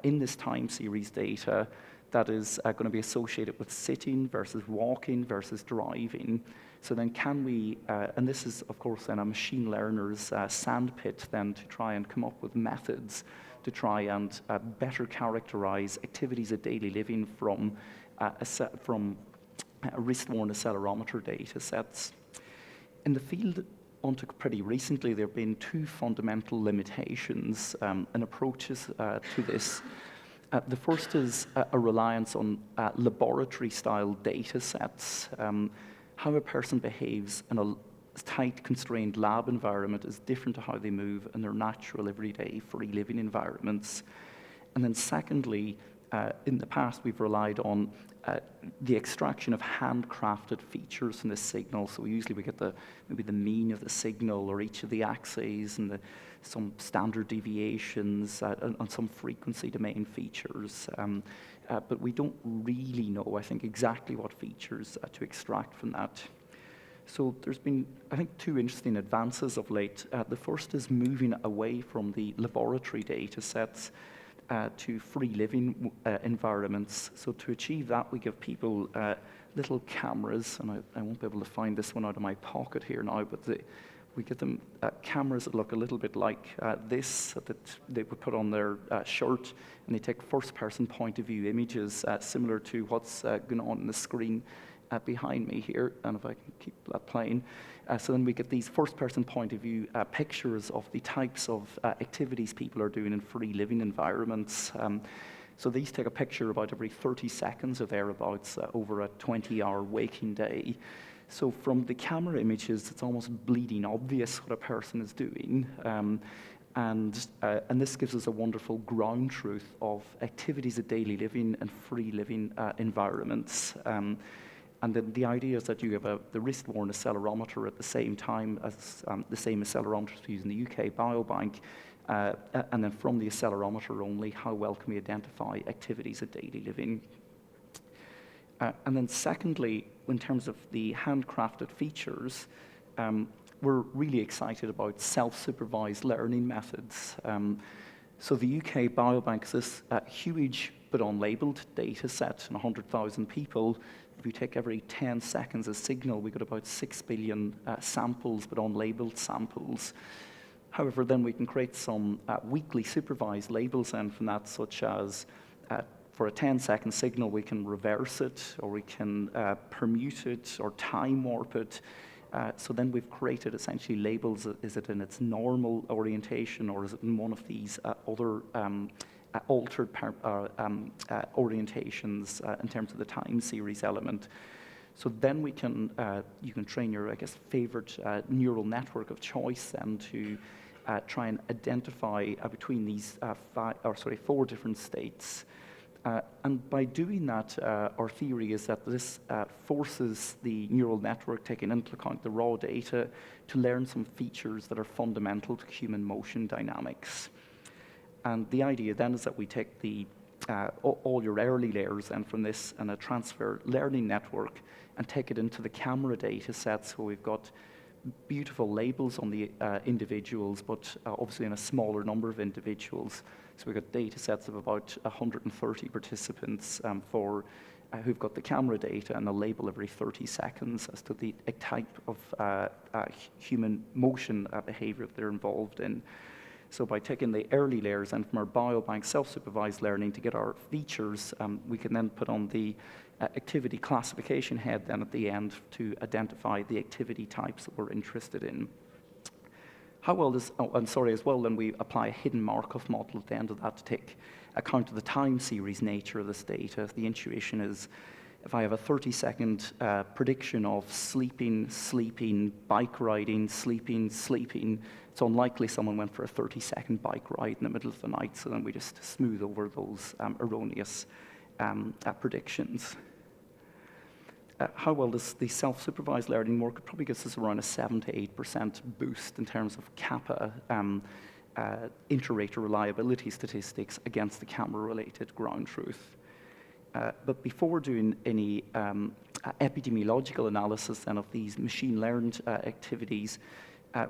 in this time series data that is going to be associated with sitting versus walking versus driving. So then can we, and this is of course then a machine learner's sandpit then to try and come up with methods to try and better characterize activities of daily living from wrist-worn accelerometer data sets. In the field, until pretty recently, there have been two fundamental limitations and approaches to this. The first is a reliance on laboratory-style data sets. How a person behaves in a tight, constrained lab environment is different to how they move in their natural, everyday, free living environments. And then secondly, in the past, we've relied on the extraction of handcrafted features from this signal. So usually we get maybe the mean of the signal or each of the axes and some standard deviations and some frequency domain features. But we don't really know, I think, exactly what features to extract from that. So there's been, I think, two interesting advances of late. The first is moving away from the laboratory data sets to free living environments. So to achieve that, we give people little cameras, and I won't be able to find this one out of my pocket here now, but we give them cameras that look a little bit like this, that they would put on their shirt, and they take first-person point of view images similar to what's going on the screen behind me here, and if I can keep that playing. So then we get these first-person point of view pictures of the types of activities people are doing in free living environments. So these take a picture about every 30 seconds or thereabouts over a 20-hour waking day. So from the camera images, it's almost bleeding obvious what a person is doing. And this gives us a wonderful ground truth of activities of daily living and free living environments. And then the idea is that you have the wrist-worn accelerometer at the same time as the same accelerometers we use in the UK Biobank, and then from the accelerometer only, how well can we identify activities of daily living? And then secondly, in terms of the handcrafted features, we're really excited about self-supervised learning methods. So the UK Biobank is this huge but unlabeled data set in 100,000 people. If we take every 10 seconds a signal, we get about 6 billion samples, but unlabeled samples. However, then we can create some weakly supervised labels then from that, such as for a 10-second signal, we can reverse it, or we can permute it, or time warp it. So then we've created essentially labels. Is it in its normal orientation, or is it in one of these other altered orientations in terms of the time series element? So then we can, you can train your, I guess, favorite neural network of choice then to try and identify between these 4 different states. And by doing that, our theory is that this forces the neural network, taking into account the raw data, to learn some features that are fundamental to human motion dynamics. And the idea then is that we take all your early layers then from this and a transfer learning network and take it into the camera data sets where we've got beautiful labels on the individuals, but obviously in a smaller number of individuals. So we've got data sets of about 130 participants who've got the camera data and a label every 30 seconds as to the type of human motion behavior that they're involved in. So by taking the early layers in from our biobank self-supervised learning to get our features, we can then put on the activity classification head then at the end to identify the activity types that we're interested in. How well does, then we apply a hidden Markov model at the end of that to take account of the time series nature of this data. The intuition is, if I have a 30-second prediction of sleeping, sleeping, bike riding, sleeping, sleeping, it's unlikely someone went for a 30-second bike ride in the middle of the night, so then we just smooth over those erroneous predictions. How well does the self-supervised learning work? It probably gives us around a 7 to 8% boost in terms of kappa inter-rater reliability statistics against the camera-related ground truth. But before doing any epidemiological analysis then of these machine-learned activities,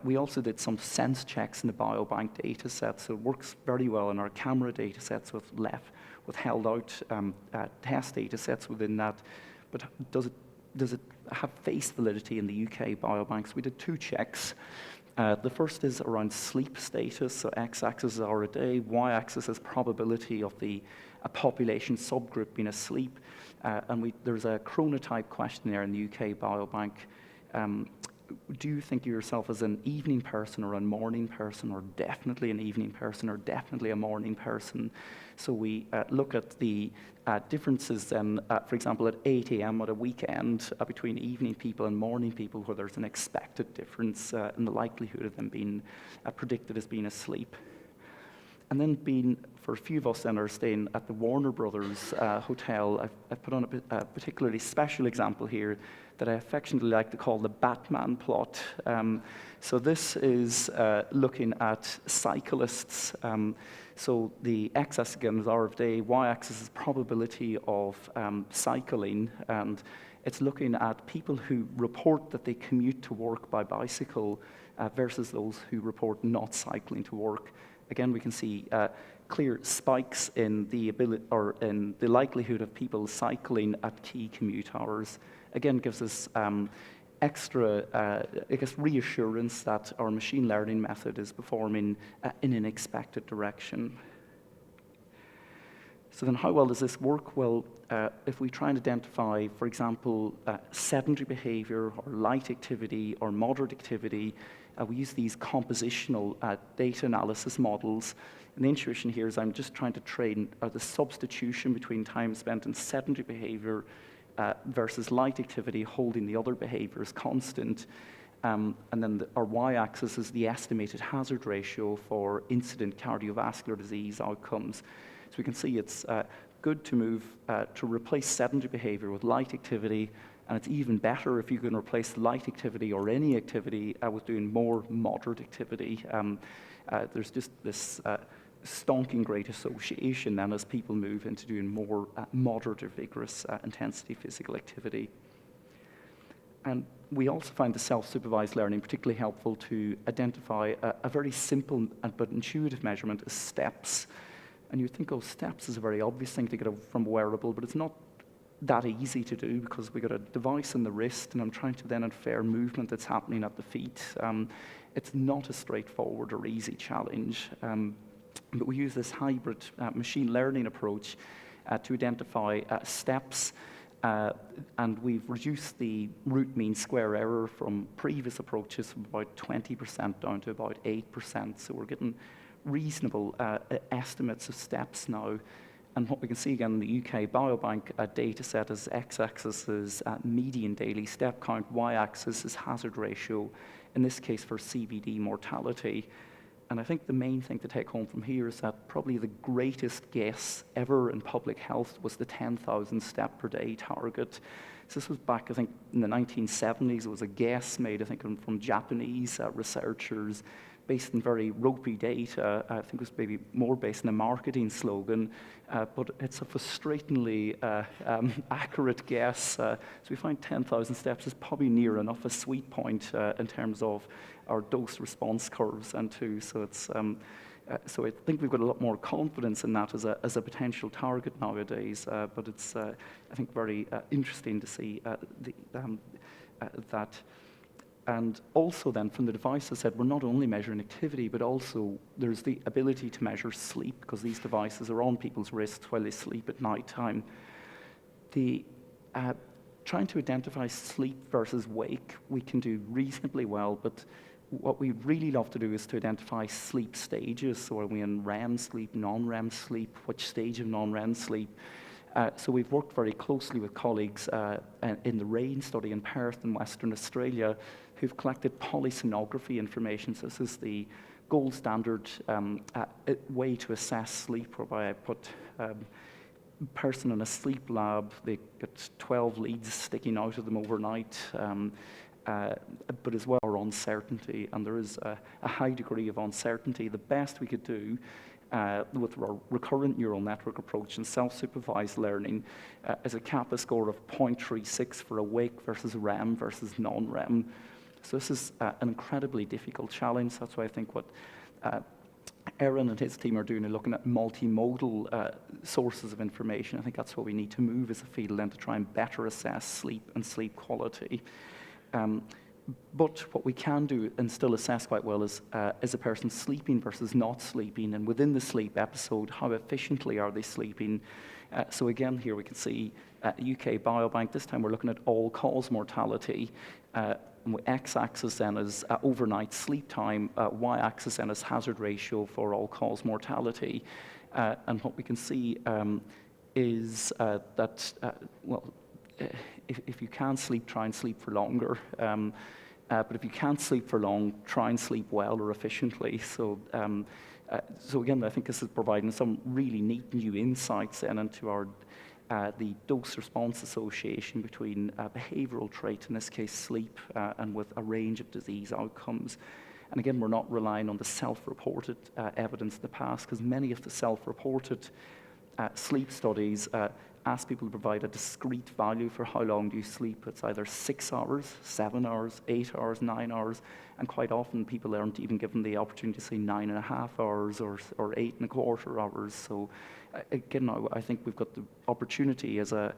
we also did some sense checks in the biobank data set. So it works very well in our camera data sets with held-out test data sets within that. But does it have face validity in the UK biobanks? We did 2 checks. The first is around sleep status. So x-axis is hour a day, y-axis is probability of the population subgroup being asleep. And there's a chronotype questionnaire in the UK biobank. Do you think of yourself as an evening person or a morning person, or definitely an evening person or definitely a morning person? So we look at the differences then, for example, at 8 a.m. at a weekend between evening people and morning people, where there's an expected difference in the likelihood of them being predicted as being asleep. And then for a few of us then are staying at the Warner Brothers Hotel, I've put on a particularly special example here that I affectionately like to call the Batman plot. So this is looking at cyclists. So the x-axis again is hour of day, y-axis is probability of cycling, and it's looking at people who report that they commute to work by bicycle versus those who report not cycling to work. Again, we can see clear spikes in the in the likelihood of people cycling at key commute hours. Again, gives us extra, reassurance that our machine learning method is performing in an expected direction. So then how well does this work? Well, if we try and identify, for example, sedentary behavior or light activity or moderate activity, we use these compositional data analysis models. And the intuition here is I'm just trying to train the substitution between time spent in sedentary behavior versus light activity, holding the other behaviors constant. And then our y-axis is the estimated hazard ratio for incident cardiovascular disease outcomes. So we can see it's good to move to replace sedentary behavior with light activity, and it's even better if you can replace light activity or any activity with doing more moderate activity. There's just this stonking great association then as people move into doing more moderate or vigorous intensity physical activity. And we also find the self-supervised learning particularly helpful to identify a very simple but intuitive measurement as steps. And you think, oh, steps is a very obvious thing to get from a wearable, but it's not that easy to do because we got a device in the wrist and I'm trying to then infer movement that's happening at the feet. It's not a straightforward or easy challenge. But we use this hybrid machine learning approach to identify steps, and we've reduced the root mean square error from previous approaches from about 20% down to about 8%. So we're getting reasonable estimates of steps now. And what we can see again in the UK Biobank data set is x-axis is median daily step count, y-axis is hazard ratio, in this case for CVD mortality. And I think the main thing to take home from here is that probably the greatest guess ever in public health was the 10,000 step per day target. So this was back, I think, in the 1970s. It was a guess made, I think, from Japanese researchers based on very ropey data. I think it was maybe more based on a marketing slogan, but it's a frustratingly accurate guess. So we find 10,000 steps is probably near enough a sweet point in terms of our dose response curves and too. So it's so I think we've got a lot more confidence in that as a potential target nowadays. But it's I think very interesting to see that And also then from the device, I said, we're not only measuring activity, but also there's the ability to measure sleep, because these devices are on people's wrists while they sleep at night time. Trying to identify sleep versus wake, we can do reasonably well, but what we really love to do is to identify sleep stages. So are we in REM sleep, non-REM sleep, which stage of non-REM sleep? So we've worked very closely with colleagues in the RAIN study in Perth in Western Australia, who've collected polysomnography information. So this is the gold standard way to assess sleep, whereby I put person in a sleep lab, they get 12 leads sticking out of them overnight, but as well our uncertainty, and there is a high degree of uncertainty. The best we could do with our recurrent neural network approach and self-supervised learning is a kappa score of 0.36 for awake versus REM versus non-REM. So this is an incredibly difficult challenge. That's why I think what Aaron and his team are doing, looking at multimodal sources of information. I think that's what we need to move as a field then to try and better assess sleep and sleep quality. But what we can do and still assess quite well is a person sleeping versus not sleeping, and within the sleep episode, how efficiently are they sleeping? So again, here we can see UK Biobank. This time we're looking at all-cause mortality. X-axis then is overnight sleep time, Y-axis then is hazard ratio for all-cause mortality. And what we can see is that, if you can sleep, try and sleep for longer. But if you can't sleep for long, try and sleep well or efficiently. So again, I think this is providing some really neat new insights then into our the dose-response association between behavioral traits, in this case sleep, and with a range of disease outcomes. And again, we're not relying on the self-reported evidence in the past, because many of the self-reported sleep studies ask people to provide a discrete value for how long do you sleep. It's either 6 hours, 7 hours, 8 hours, 9 hours, and quite often people aren't even given the opportunity to say 9.5 hours or 8.25 hours. So again, I think we've got the opportunity as a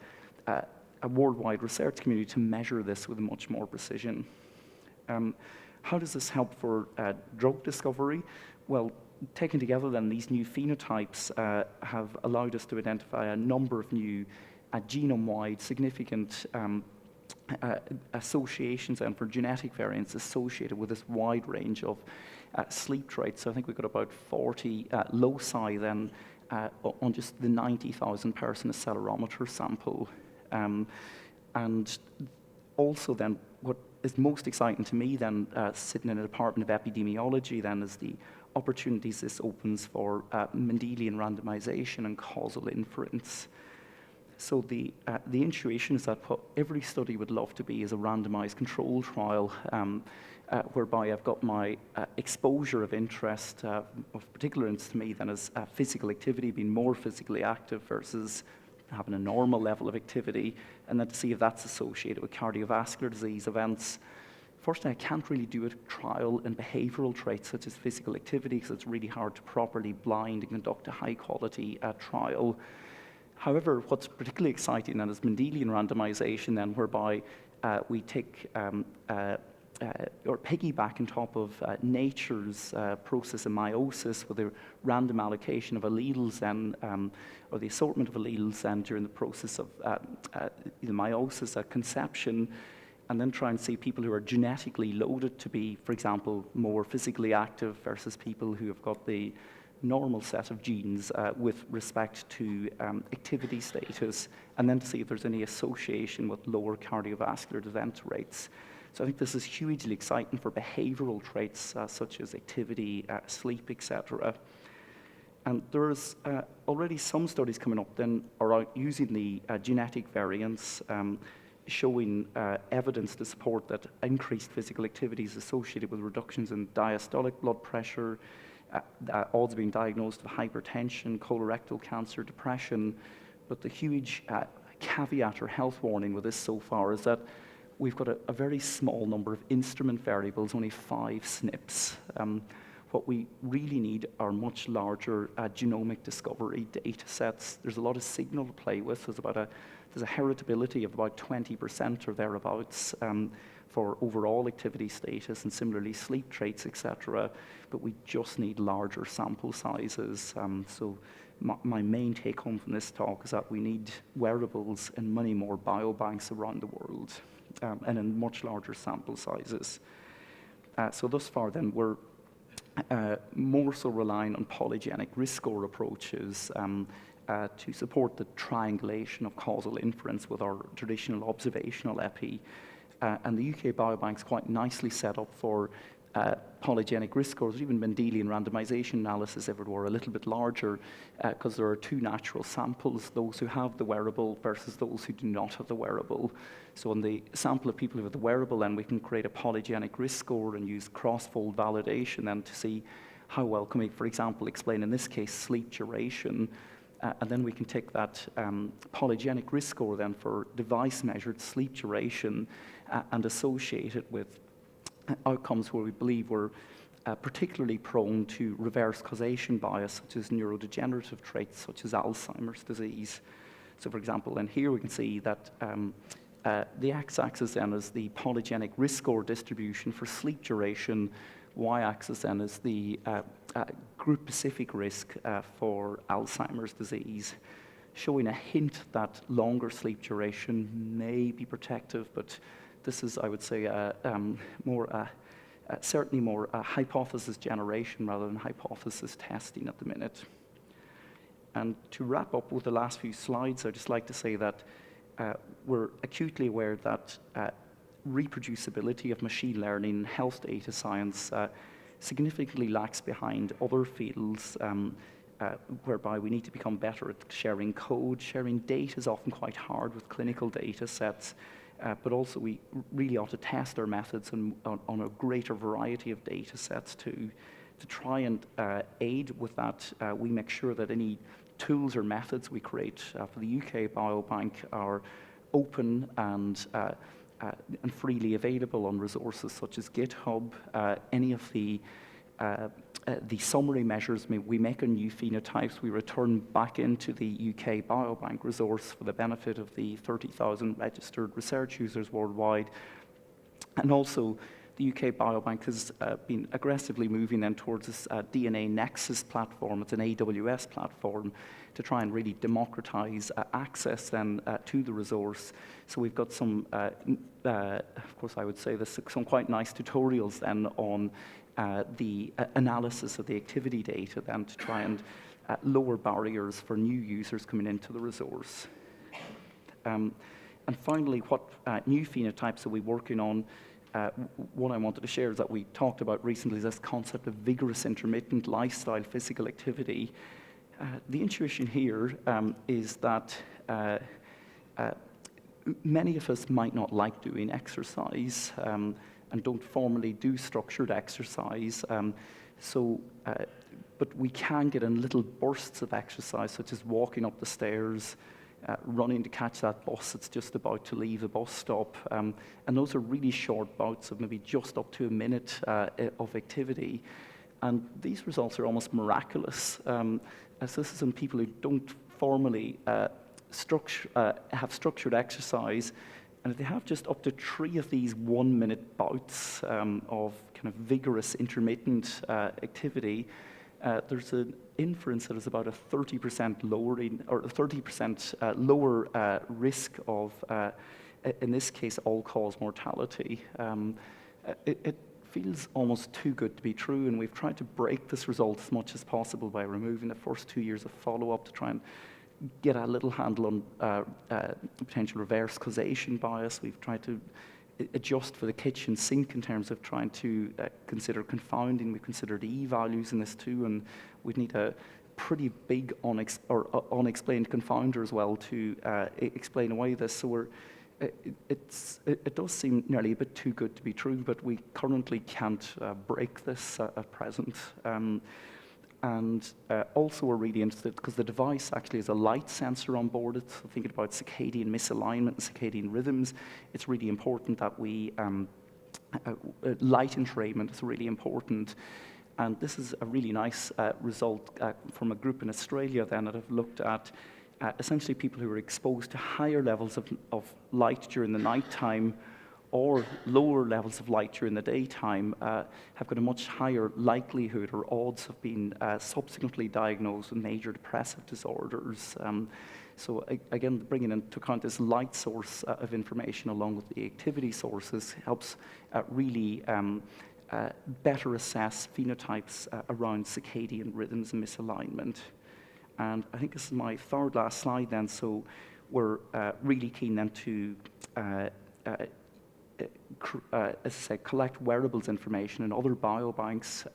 worldwide research community to measure this with much more precision. How does this help for drug discovery? Well, taken together then, these new phenotypes have allowed us to identify a number of new genome-wide significant associations and for genetic variants associated with this wide range of sleep traits. So I think we've got about 40 loci then on just the 90,000 person accelerometer sample. And also then, what is most exciting to me then, sitting in a department of epidemiology then, is the opportunities this opens for Mendelian randomization and causal inference. So the intuition is that what every study would love to be is a randomized control trial, whereby I've got my exposure of interest, of particular interest to me then is physical activity, being more physically active versus having a normal level of activity, and then to see if that's associated with cardiovascular disease events. Fortunately, I can't really do a trial in behavioral traits such as physical activity, because it's really hard to properly blind and conduct a high-quality trial. However, what's particularly exciting then is Mendelian randomization then, whereby we take or piggyback on top of nature's process of meiosis with a random allocation of alleles then, or the assortment of alleles then during the process of the meiosis at conception, and then try and see people who are genetically loaded to be, for example, more physically active versus people who have got the normal set of genes with respect to activity status, and then to see if there's any association with lower cardiovascular event rates. So I think this is hugely exciting for behavioral traits such as activity, sleep, etc. And there's already some studies coming up then are using the genetic variants, showing evidence to support that increased physical activity is associated with reductions in diastolic blood pressure, odds of being diagnosed with hypertension, colorectal cancer, depression. But the huge caveat or health warning with this so far is that we've got a very small number of instrument variables, only 5 SNPs. What we really need are much larger genomic discovery data sets. There's a lot of signal to play with. There's a heritability of about 20% or thereabouts for overall activity status and similarly sleep traits, etc. But we just need larger sample sizes. So my main take home from this talk is that we need wearables in many more biobanks around the world and in much larger sample sizes. So thus far then we're more so relying on polygenic risk score approaches to support the triangulation of causal inference with our traditional observational epi. And the UK Biobank's quite nicely set up for polygenic risk scores, or even Mendelian randomization analysis if it were a little bit larger, because there are two natural samples, those who have the wearable versus those who do not have the wearable. So in the sample of people who have the wearable, then we can create a polygenic risk score and use cross-fold validation then to see how well can we, for example, explain in this case sleep duration. And then we can take that polygenic risk score then for device-measured sleep duration and associate it with outcomes where we believe we're particularly prone to reverse causation bias, such as neurodegenerative traits, such as Alzheimer's disease. So for example, then here we can see that the x-axis then is the polygenic risk score distribution for sleep duration. Y-axis then is the group-specific risk for Alzheimer's disease, showing a hint that longer sleep duration may be protective, but this is, I would say, certainly more hypothesis generation rather than hypothesis testing at the minute. And to wrap up with the last few slides, I'd just like to say that we're acutely aware that reproducibility of machine learning and health data science significantly lags behind other fields whereby we need to become better at sharing code. Sharing data is often quite hard with clinical data sets, but also we really ought to test our methods on a greater variety of data sets to try and aid with that. We make sure that any tools or methods we create for the UK Biobank are open and freely available on resources such as GitHub. Any of the summary measures we make on new phenotypes, we return back into the UK Biobank resource for the benefit of the 30,000 registered research users worldwide. And also, the UK Biobank has been aggressively moving then towards this DNA Nexus platform. It's an AWS platform to try and really democratize access then to the resource. So we've got some, of course I would say this, some quite nice tutorials then on the analysis of the activity data then to try and lower barriers for new users coming into the resource. And finally, what new phenotypes are we working on? What I wanted to share is that we talked about recently this concept of vigorous intermittent lifestyle physical activity. The intuition here is that many of us might not like doing exercise and don't formally do structured exercise. But we can get in little bursts of exercise, such as walking up the stairs, running to catch that bus that's just about to leave the bus stop. And those are really short bouts of maybe just up to a minute of activity. And these results are almost miraculous. As this is in people who don't formally have structured exercise, and if they have just up to 3 of these 1-minute bouts of kind of vigorous intermittent activity, there's an inference that is about a 30% lowering, or a 30% lower risk of, in this case, all-cause mortality. It feels almost too good to be true, and we've tried to break this result as much as possible by removing the first 2 years of follow-up to try and get a little handle on potential reverse causation bias. We've tried to adjust for the kitchen sink in terms of trying to consider confounding. We've considered E values in this too, and we'd need a pretty big unexplained confounder as well to explain away this. So it does seem nearly a bit too good to be true, but we currently can't break this at present. And also we're really interested, because the device actually has a light sensor on board it, so thinking about circadian misalignment and circadian rhythms, it's really important that we, light entrainment is really important. And this is a really nice result from a group in Australia then that have looked at essentially people who were exposed to higher levels of light during the nighttime or lower levels of light during the daytime have got a much higher likelihood or odds of being subsequently diagnosed with major depressive disorders. So again, bringing into account this light source of information along with the activity sources helps really better assess phenotypes around circadian rhythms and misalignment. And I think this is my third last slide then, so we're really keen then to as I say, collect wearables information in other biobanks.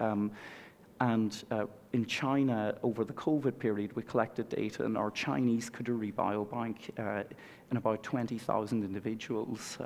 In China, over the COVID period, we collected data in our Chinese Kadoorie biobank in about 20,000 individuals.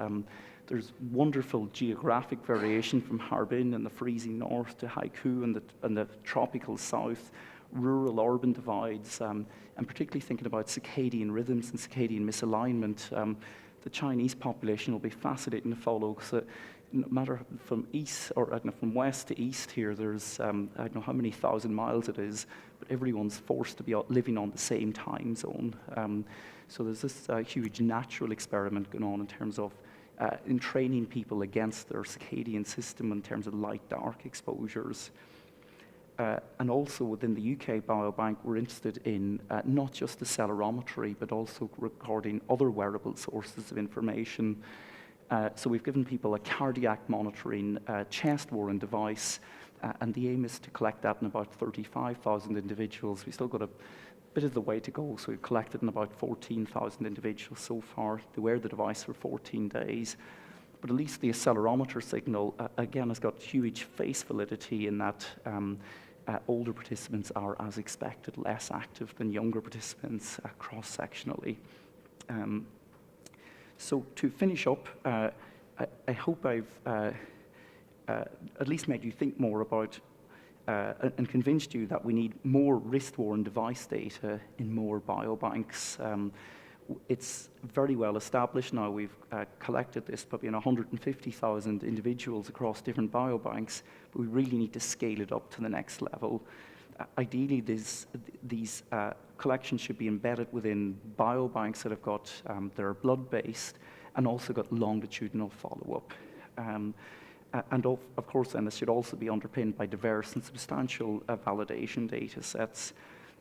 There's wonderful geographic variation from Harbin in the freezing north to Haikou in the tropical south, rural-urban divides, and particularly thinking about circadian rhythms and circadian misalignment. The Chinese population will be fascinating to follow, because no matter from east, or from west to east here, there's, I don't know how many thousand miles it is, but everyone's forced to be living on the same time zone. So there's this huge natural experiment going on in terms of in training people against their circadian system in terms of light-dark exposures. And also within the UK Biobank, we're interested in not just the accelerometry, but also recording other wearable sources of information. So we've given people a cardiac monitoring chest-worn device, and the aim is to collect that in about 35,000 individuals. We've still got a bit of the way to go, so we've collected in about 14,000 individuals so far. They wear the device for 14 days. But at least the accelerometer signal, again, has got huge face validity in that older participants are, as expected, less active than younger participants cross-sectionally. So to finish up, I hope I've at least made you think more about and convinced you that we need more wrist-worn device data in more biobanks. It's very well established now. We've collected this probably in 150,000 individuals across different biobanks, but we really need to scale it up to the next level. Ideally, these collections should be embedded within biobanks that have got, that are blood-based and also got longitudinal follow-up. And of course, then this should also be underpinned by diverse and substantial validation data sets.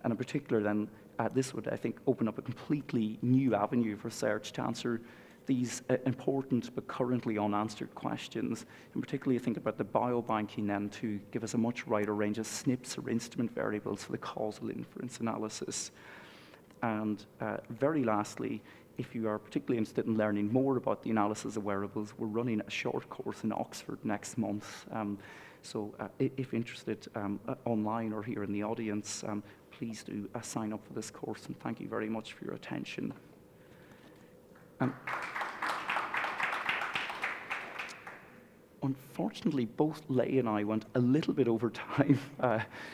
And in particular, then, this would, I think, open up a completely new avenue of research to answer these important but currently unanswered questions. And particularly, think about the biobanking then to give us a much wider range of SNPs or instrument variables for the causal inference analysis. And very lastly, if you are particularly interested in learning more about the analysis of wearables, we're running a short course in Oxford next month. So if interested online or here in the audience, please do sign up for this course, and thank you very much for your attention. Unfortunately, both Leigh and I went a little bit over time,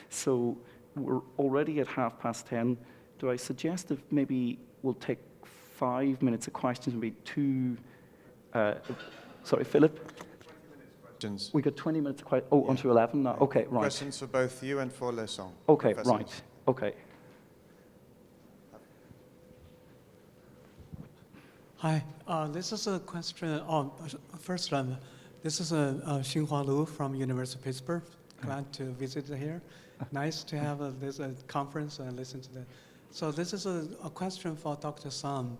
so we're already at 10:30. Do I suggest if maybe we'll take 5 minutes of questions, maybe two, sorry, Philip? 20 minutes questions. We got 20 minutes of questions. Oh, yeah. Until 11 now? Okay, right. Questions for both you and for Lesong. Okay, right. Okay. Hi, this is a question. First, this is Xinhua Lu from University of Pittsburgh. Glad to visit here. Nice to have this conference and listen to that. So this is a question for Dr. Sun.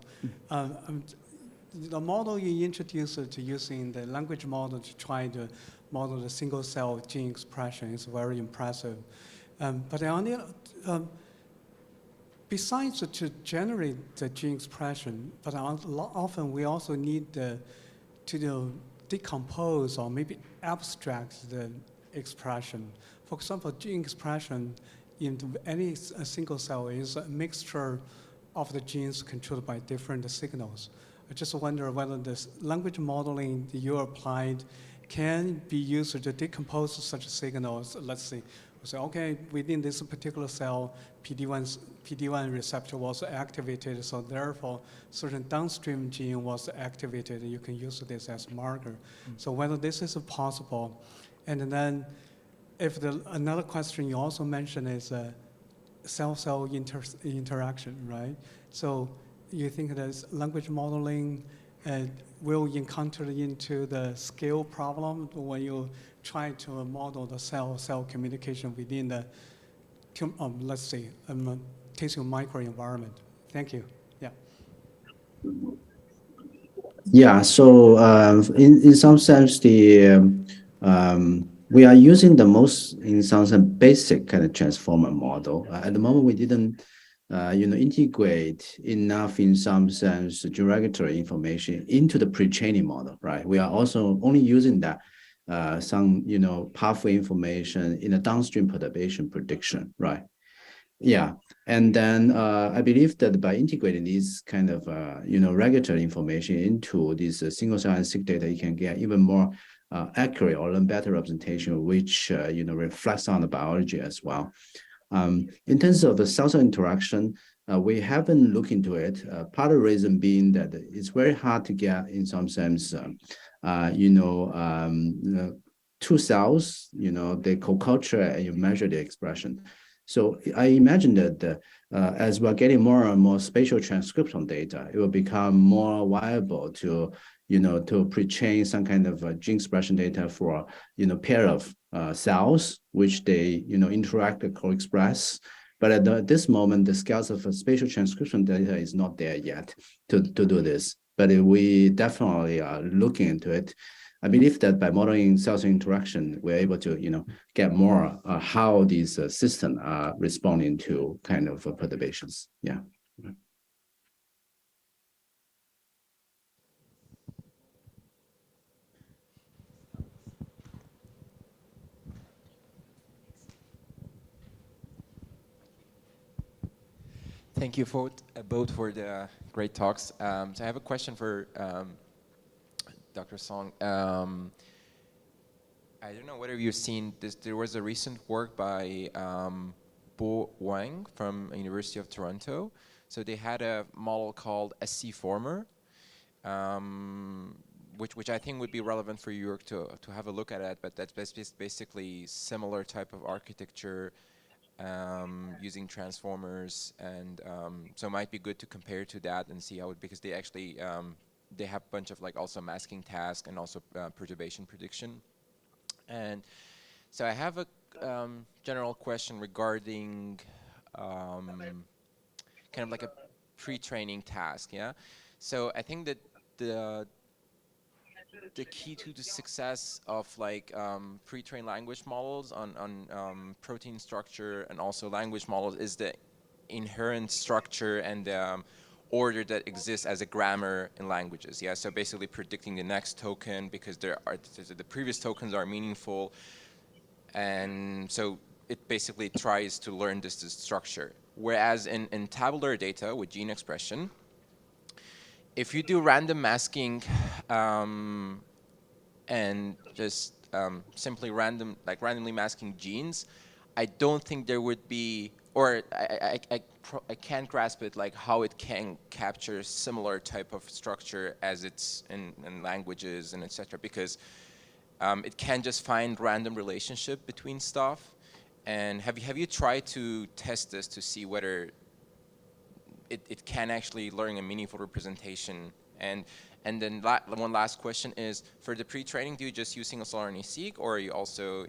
The model you introduced to using the language model to try to model the single cell gene expression is very impressive. But on the besides to generate the gene expression, but often we also need to decompose or maybe abstract the expression. For example, gene expression in any single cell is a mixture of the genes controlled by different signals. I just wonder whether this language modeling that you applied can be used to decompose such signals. Let's say, we say, okay, within this particular cell, PD1 receptor was activated, so therefore certain downstream gene was activated. You can use this as marker. So whether this is possible, and then if another question you also mentioned is cell-cell interaction, right? So you think that language modeling will encounter into the scale problem when you try to model the cell-cell communication within the, let's say, tissue microenvironment? Thank you. Yeah. Yeah, so in some sense, we are using the most, in some sense, basic kind of transformer model. At the moment, we didn't, integrate enough, in some sense, derogatory information into the pre-training model, right? We are also only using that some, pathway information in a downstream perturbation prediction, right? Yeah, and then I believe that by integrating these kind of regulatory information into this single cell and seq data, you can get even more accurate or learn better representation, which reflects on the biology as well. In terms of the cell-cell interaction, we haven't looked into it. Part of the reason being that it's very hard to get, in some sense, two cells, they co-culture and you measure the expression. So I imagine that as we're getting more and more spatial transcription data, it will become more viable to, to pre-train some kind of gene expression data for, pair of cells, which they, interact and co-express. But at this moment, the scales of spatial transcription data is not there yet to do this. But we definitely are looking into it. I believe that by modeling cell-cell interaction, we're able to, get more how these systems are responding to kind of perturbations. Yeah. Thank you both for the great talks. So I have a question for Dr. Song. I don't know whether you've seen this. There was a recent work by Bo Wang from University of Toronto. So they had a model called SC Former, which I think would be relevant for you to have a look at it. But that's basically similar type of architecture using transformers, and so it might be good to compare to that and see how it, because they actually they have a bunch of like also masking task and also perturbation prediction. And so I have a general question regarding kind of like a pre-training task, yeah? So I think that the key to the success of like pre-trained language models on protein structure and also language models is the inherent structure and order that exists as a grammar in languages. Yeah, so basically predicting the next token because the previous tokens are meaningful, and so it basically tries to learn this structure. Whereas in tabular data with gene expression, if you do random masking and just simply randomly masking genes, I don't think there would be, or I can't grasp it, like how it can capture similar type of structure as it's in languages and etc. Because it can just find random relationship between stuff. And have you tried to test this to see whether it can actually learn a meaningful representation? And then one last question is, for the pre-training, do you just use single-cell RNA-seq, or are you also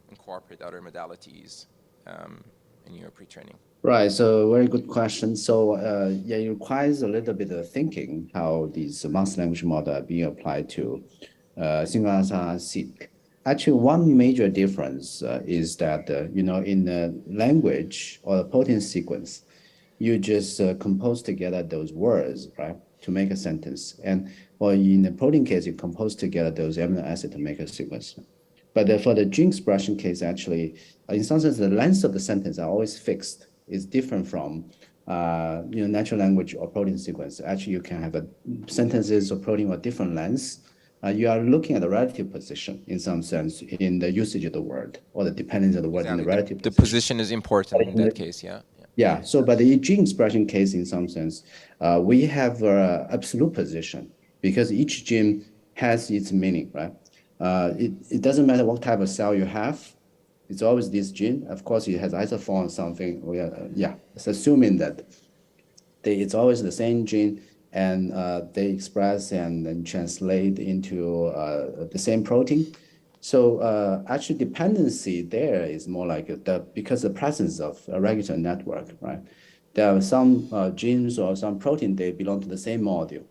incorporate other modalities in your pre-training? Right, so very good question. So yeah, it requires a little bit of thinking how these master language models are being applied to single-cell seq. Actually, one major difference is that, in the language or the protein sequence, you just compose together those words, right, to make a sentence. Or in the protein case, you compose together those amino acids to make a sequence. But for the gene expression case, actually, in some sense, the length of the sentence are always fixed. It's different from natural language or protein sequence. Actually, you can have sentences or protein with different lengths. You are looking at the relative position in some sense in the usage of the word or the dependence of the word in the relative position. The position is important in that case, yeah. Yeah, so but the gene expression case, in some sense, we have absolute position because each gene has its meaning, right? It doesn't matter what type of cell you have, it's always this gene. Of course, it has isoform or something. It's assuming that it's always the same gene and they express and translate into the same protein. So actually dependency there is more like because the presence of a regulatory network, right? There are some genes or some protein, they belong to the same module.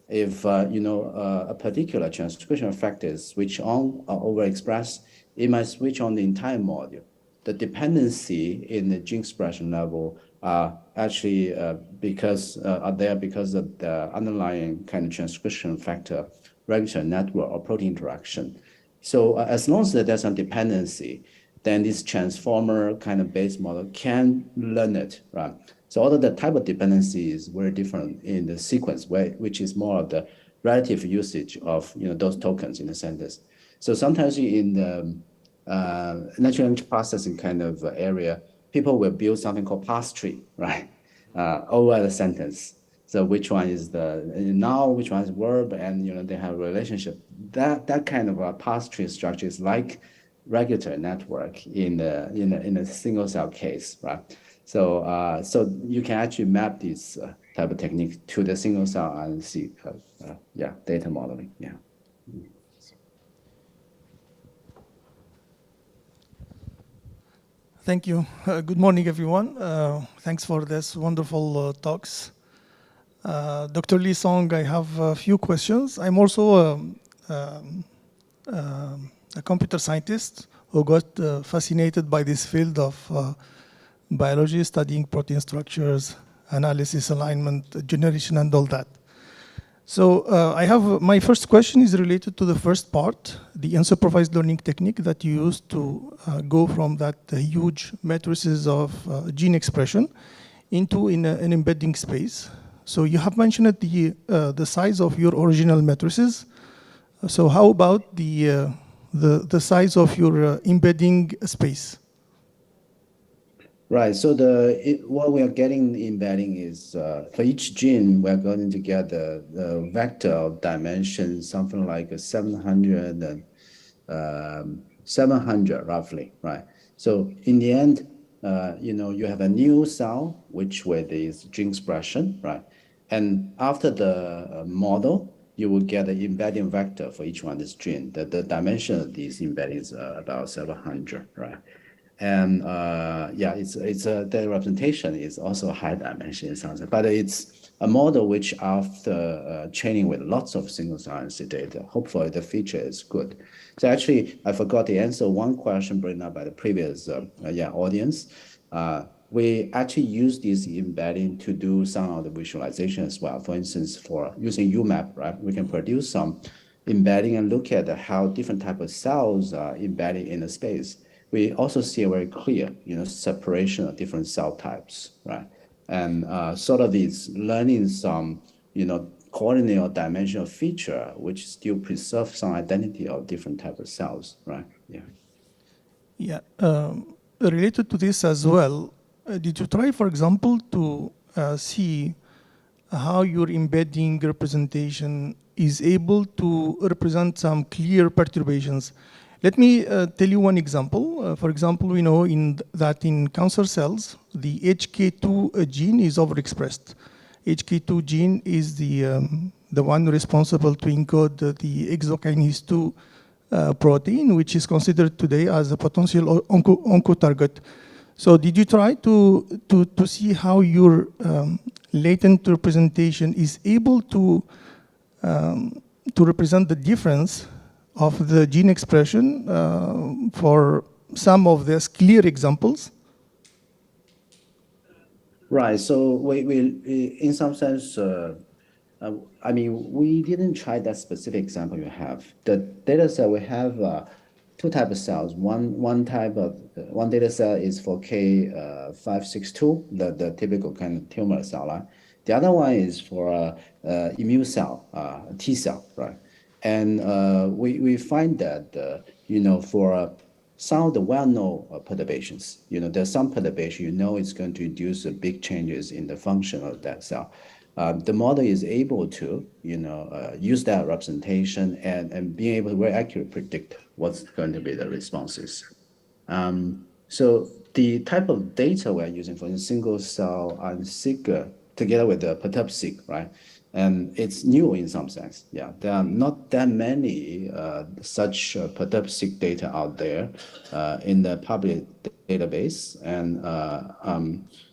If a particular transcription factor is switched on or overexpressed, it might switch on the entire module. The dependency in the gene expression level are actually are there because of the underlying kind of transcription factor regulatory network or protein interaction. So as long as there's some dependency, then this transformer kind of base model can learn it, right? So although the type of dependency is very different in the sequence way, which is more of the relative usage of those tokens in the sentence. So sometimes in the natural language processing kind of area, people will build something called parse tree, right? Over the sentence. So which one is the noun, which one is verb, and they have a relationship. That kind of a parse tree structure is like regulatory network in a single cell case, right? So you can actually map this type of technique to the single cell and see, data modeling, yeah. Thank you. Good morning, everyone. Thanks for this wonderful talks. Dr. Lee Song, I have a few questions. I'm also a computer scientist who got fascinated by this field of biology, studying protein structures, analysis, alignment, generation, and all that. So I have my first question is related to the first part, the unsupervised learning technique that you used to go from that huge matrices of gene expression into an embedding space. So you have mentioned the size of your original matrices. So how about the size of your embedding space? Right. So what we are getting embedding is for each gene, we're going to get the vector of dimension, something like 700 roughly, right? So in the end, you have a new cell, which with is gene expression, right? And after the model, you will get an embedding vector for each one of this gene. The dimension of these embeddings is about 700, right? And the representation is also high dimension in some sense, but it's a model which after training with lots of single cell RNA data, hopefully the feature is good. So actually, I forgot to answer one question brought up by the previous audience. We actually use this embedding to do some of the visualization as well. For instance, for using UMAP, right, we can produce some embedding and look at how different type of cells are embedded in the space. We also see a very clear, separation of different cell types, right? And sort of is learning some, coordinate or dimensional feature, which still preserve some identity of different type of cells, right? Yeah. Yeah. Related to this as well, did you try, for example, to see how your embedding representation is able to represent some clear perturbations? Let me tell you one example. For example, we know that in cancer cells, the HK2 gene is overexpressed. HK2 gene is the one responsible to encode the exokinase 2 protein, which is considered today as a potential oncotarget. So did you try to see how your latent representation is able to represent the difference of the gene expression for some of these clear examples? Right. So we in some sense, we didn't try that specific example you have. The data set we have two types of cells. One data cell is for K562, the typical kind of tumor cell line. The other one is for immune cell, T cell, right? And we find that for some of the well-known perturbations, there's some perturbation, it's going to induce big changes in the function of that cell. The model is able to, use that representation and being able to very accurately predict what's going to be the responses. So the type of data we're using for the single cell and seq together with the perturb-seq, right? And it's new in some sense. Yeah, there are not that many such perturbative data out there in the public database. And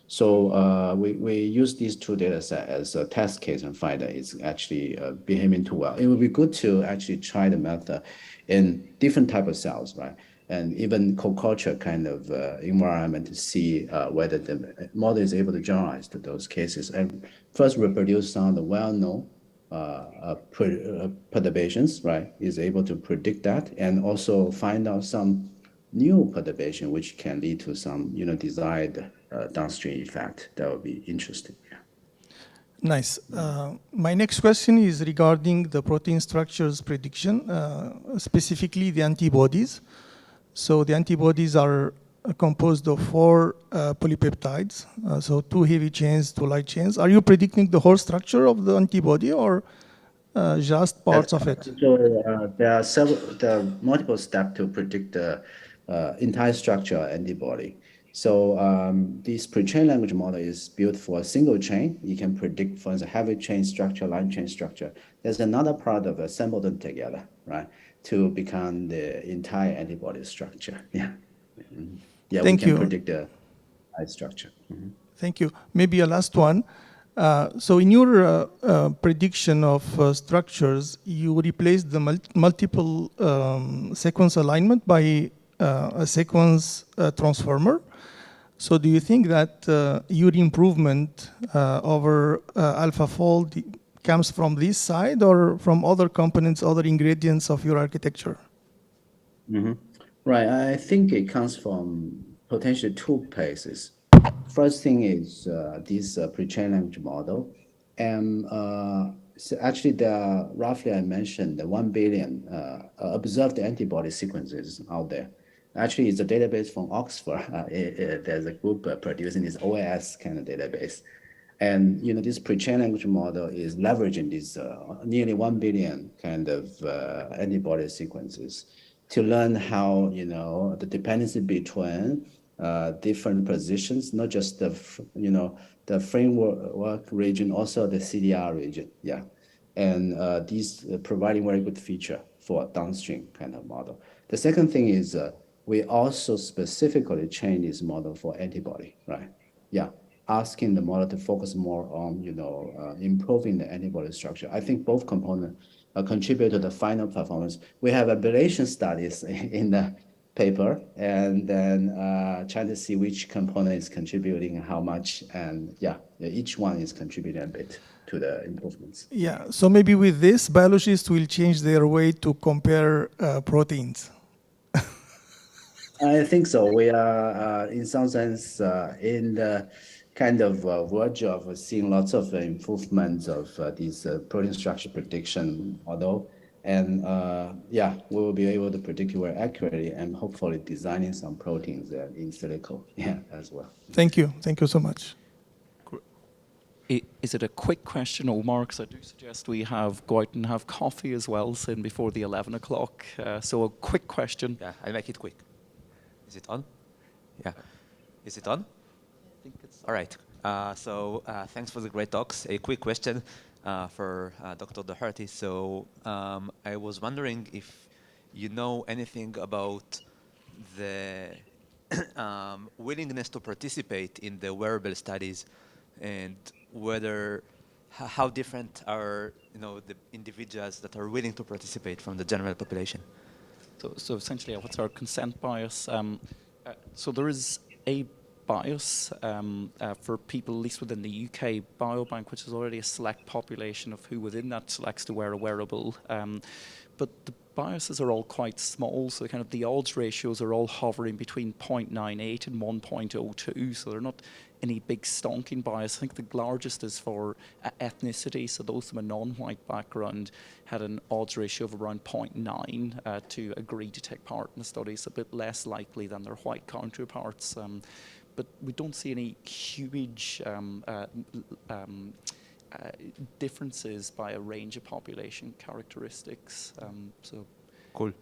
so we use these two data sets as a test case and find that it's actually behaving too well. It would be good to actually try the method in different type of cells, right? And even co-culture kind of environment to see whether the model is able to generalize to those cases and first reproduce some of the well-known perturbations, right? Is able to predict that and also find out some new perturbation which can lead to some, desired downstream effect. That would be interesting. Yeah. Nice. My next question is regarding the protein structures prediction, specifically the antibodies. So the antibodies are composed of 4 polypeptides, so 2 heavy chains, 2 light chains. Are you predicting the whole structure of the antibody or just parts of it? So there are multiple steps to predict the entire structure of antibody. So this pre-trained language model is built for a single chain. You can predict, for instance, heavy chain structure, light chain structure. There's another part of assemble them together, right, to become the entire antibody structure. Yeah. Yeah, Thank we can you. predict the structure. Thank you. Maybe a last one. So in your prediction of structures, you replace the multiple sequence alignment by a sequence transformer. So do you think that your improvement over AlphaFold comes from this side or from other components, other ingredients of your architecture? Right, I think it comes from potentially 2 places. First thing is this pre-trained language model. And so actually, roughly I mentioned the 1 billion observed antibody sequences out there. Actually, it's a database from Oxford. There's a group producing this OAS kind of database. And this pre-trained language model is leveraging these nearly 1 billion kind of antibody sequences to learn how the dependency between different positions, not just the framework region, also the CDR region. Yeah, and these providing very good feature for a downstream kind of model. The second thing is we also specifically train this model for antibody, right? Yeah, asking the model to focus more on improving the antibody structure. I think both components contribute to the final performance. We have ablation studies in the paper, and then trying to see which component is contributing and how much, and yeah, each one is contributing a bit to the improvements. Yeah, so maybe with this, biologists will change their way to compare proteins. I think so. We are, in some sense, in the kind of verge of seeing lots of improvements of these protein structure prediction model. And yeah, we will be able to predict very accurately and hopefully designing some proteins in silico, yeah, as well. Thank you. Thank you so much. Is it a quick question, Omar? Because I do suggest we go out and have coffee as well, soon before the 11 o'clock. So a quick question. Yeah, I'll make it quick. Is it on? Yeah. Is it on? I think it's all right. So thanks for the great talks. A quick question for Dr. Doherty. So I was wondering if you know anything about the willingness to participate in the wearable studies, and whether how different are the individuals that are willing to participate from the general population. So essentially, what's our consent bias? So there is a bias for people, at least within the UK Biobank, which is already a select population of who within that selects to wear a wearable. But the biases are all quite small, so kind of the odds ratios are all hovering between 0.98 and 1.02, so they're not any big stonking bias. I think the largest is for ethnicity, so those from a non-white background had an odds ratio of around 0.9 to agree to take part in the study, so a bit less likely than their white counterparts. But we don't see any huge differences by a range of population characteristics. So, cool.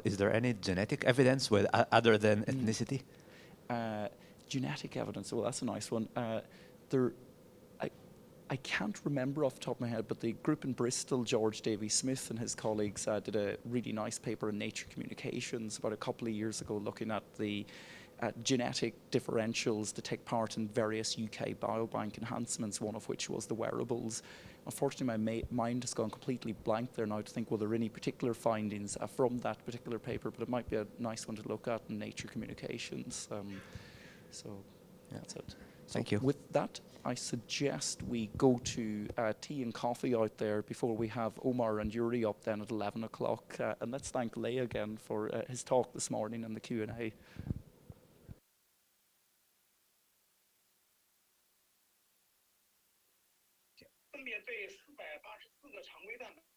Is there any genetic evidence other than ethnicity? Genetic evidence. Well, that's a nice one. I can't remember off the top of my head, but the group in Bristol, George Davy Smith and his colleagues did a really nice paper in Nature Communications about a couple of years ago looking at the genetic differentials to take part in various UK biobank enhancements, one of which was the wearables. Unfortunately, my mind has gone completely blank there now to think, were there any particular findings from that particular paper, but it might be a nice one to look at in Nature Communications. So that's it. Thank you. With that, I suggest we go to tea and coffee out there before we have Omar and Yuri up then at 11 o'clock. And let's thank Leigh again for his talk this morning and the Q&A. 分别对484个常规蛋白。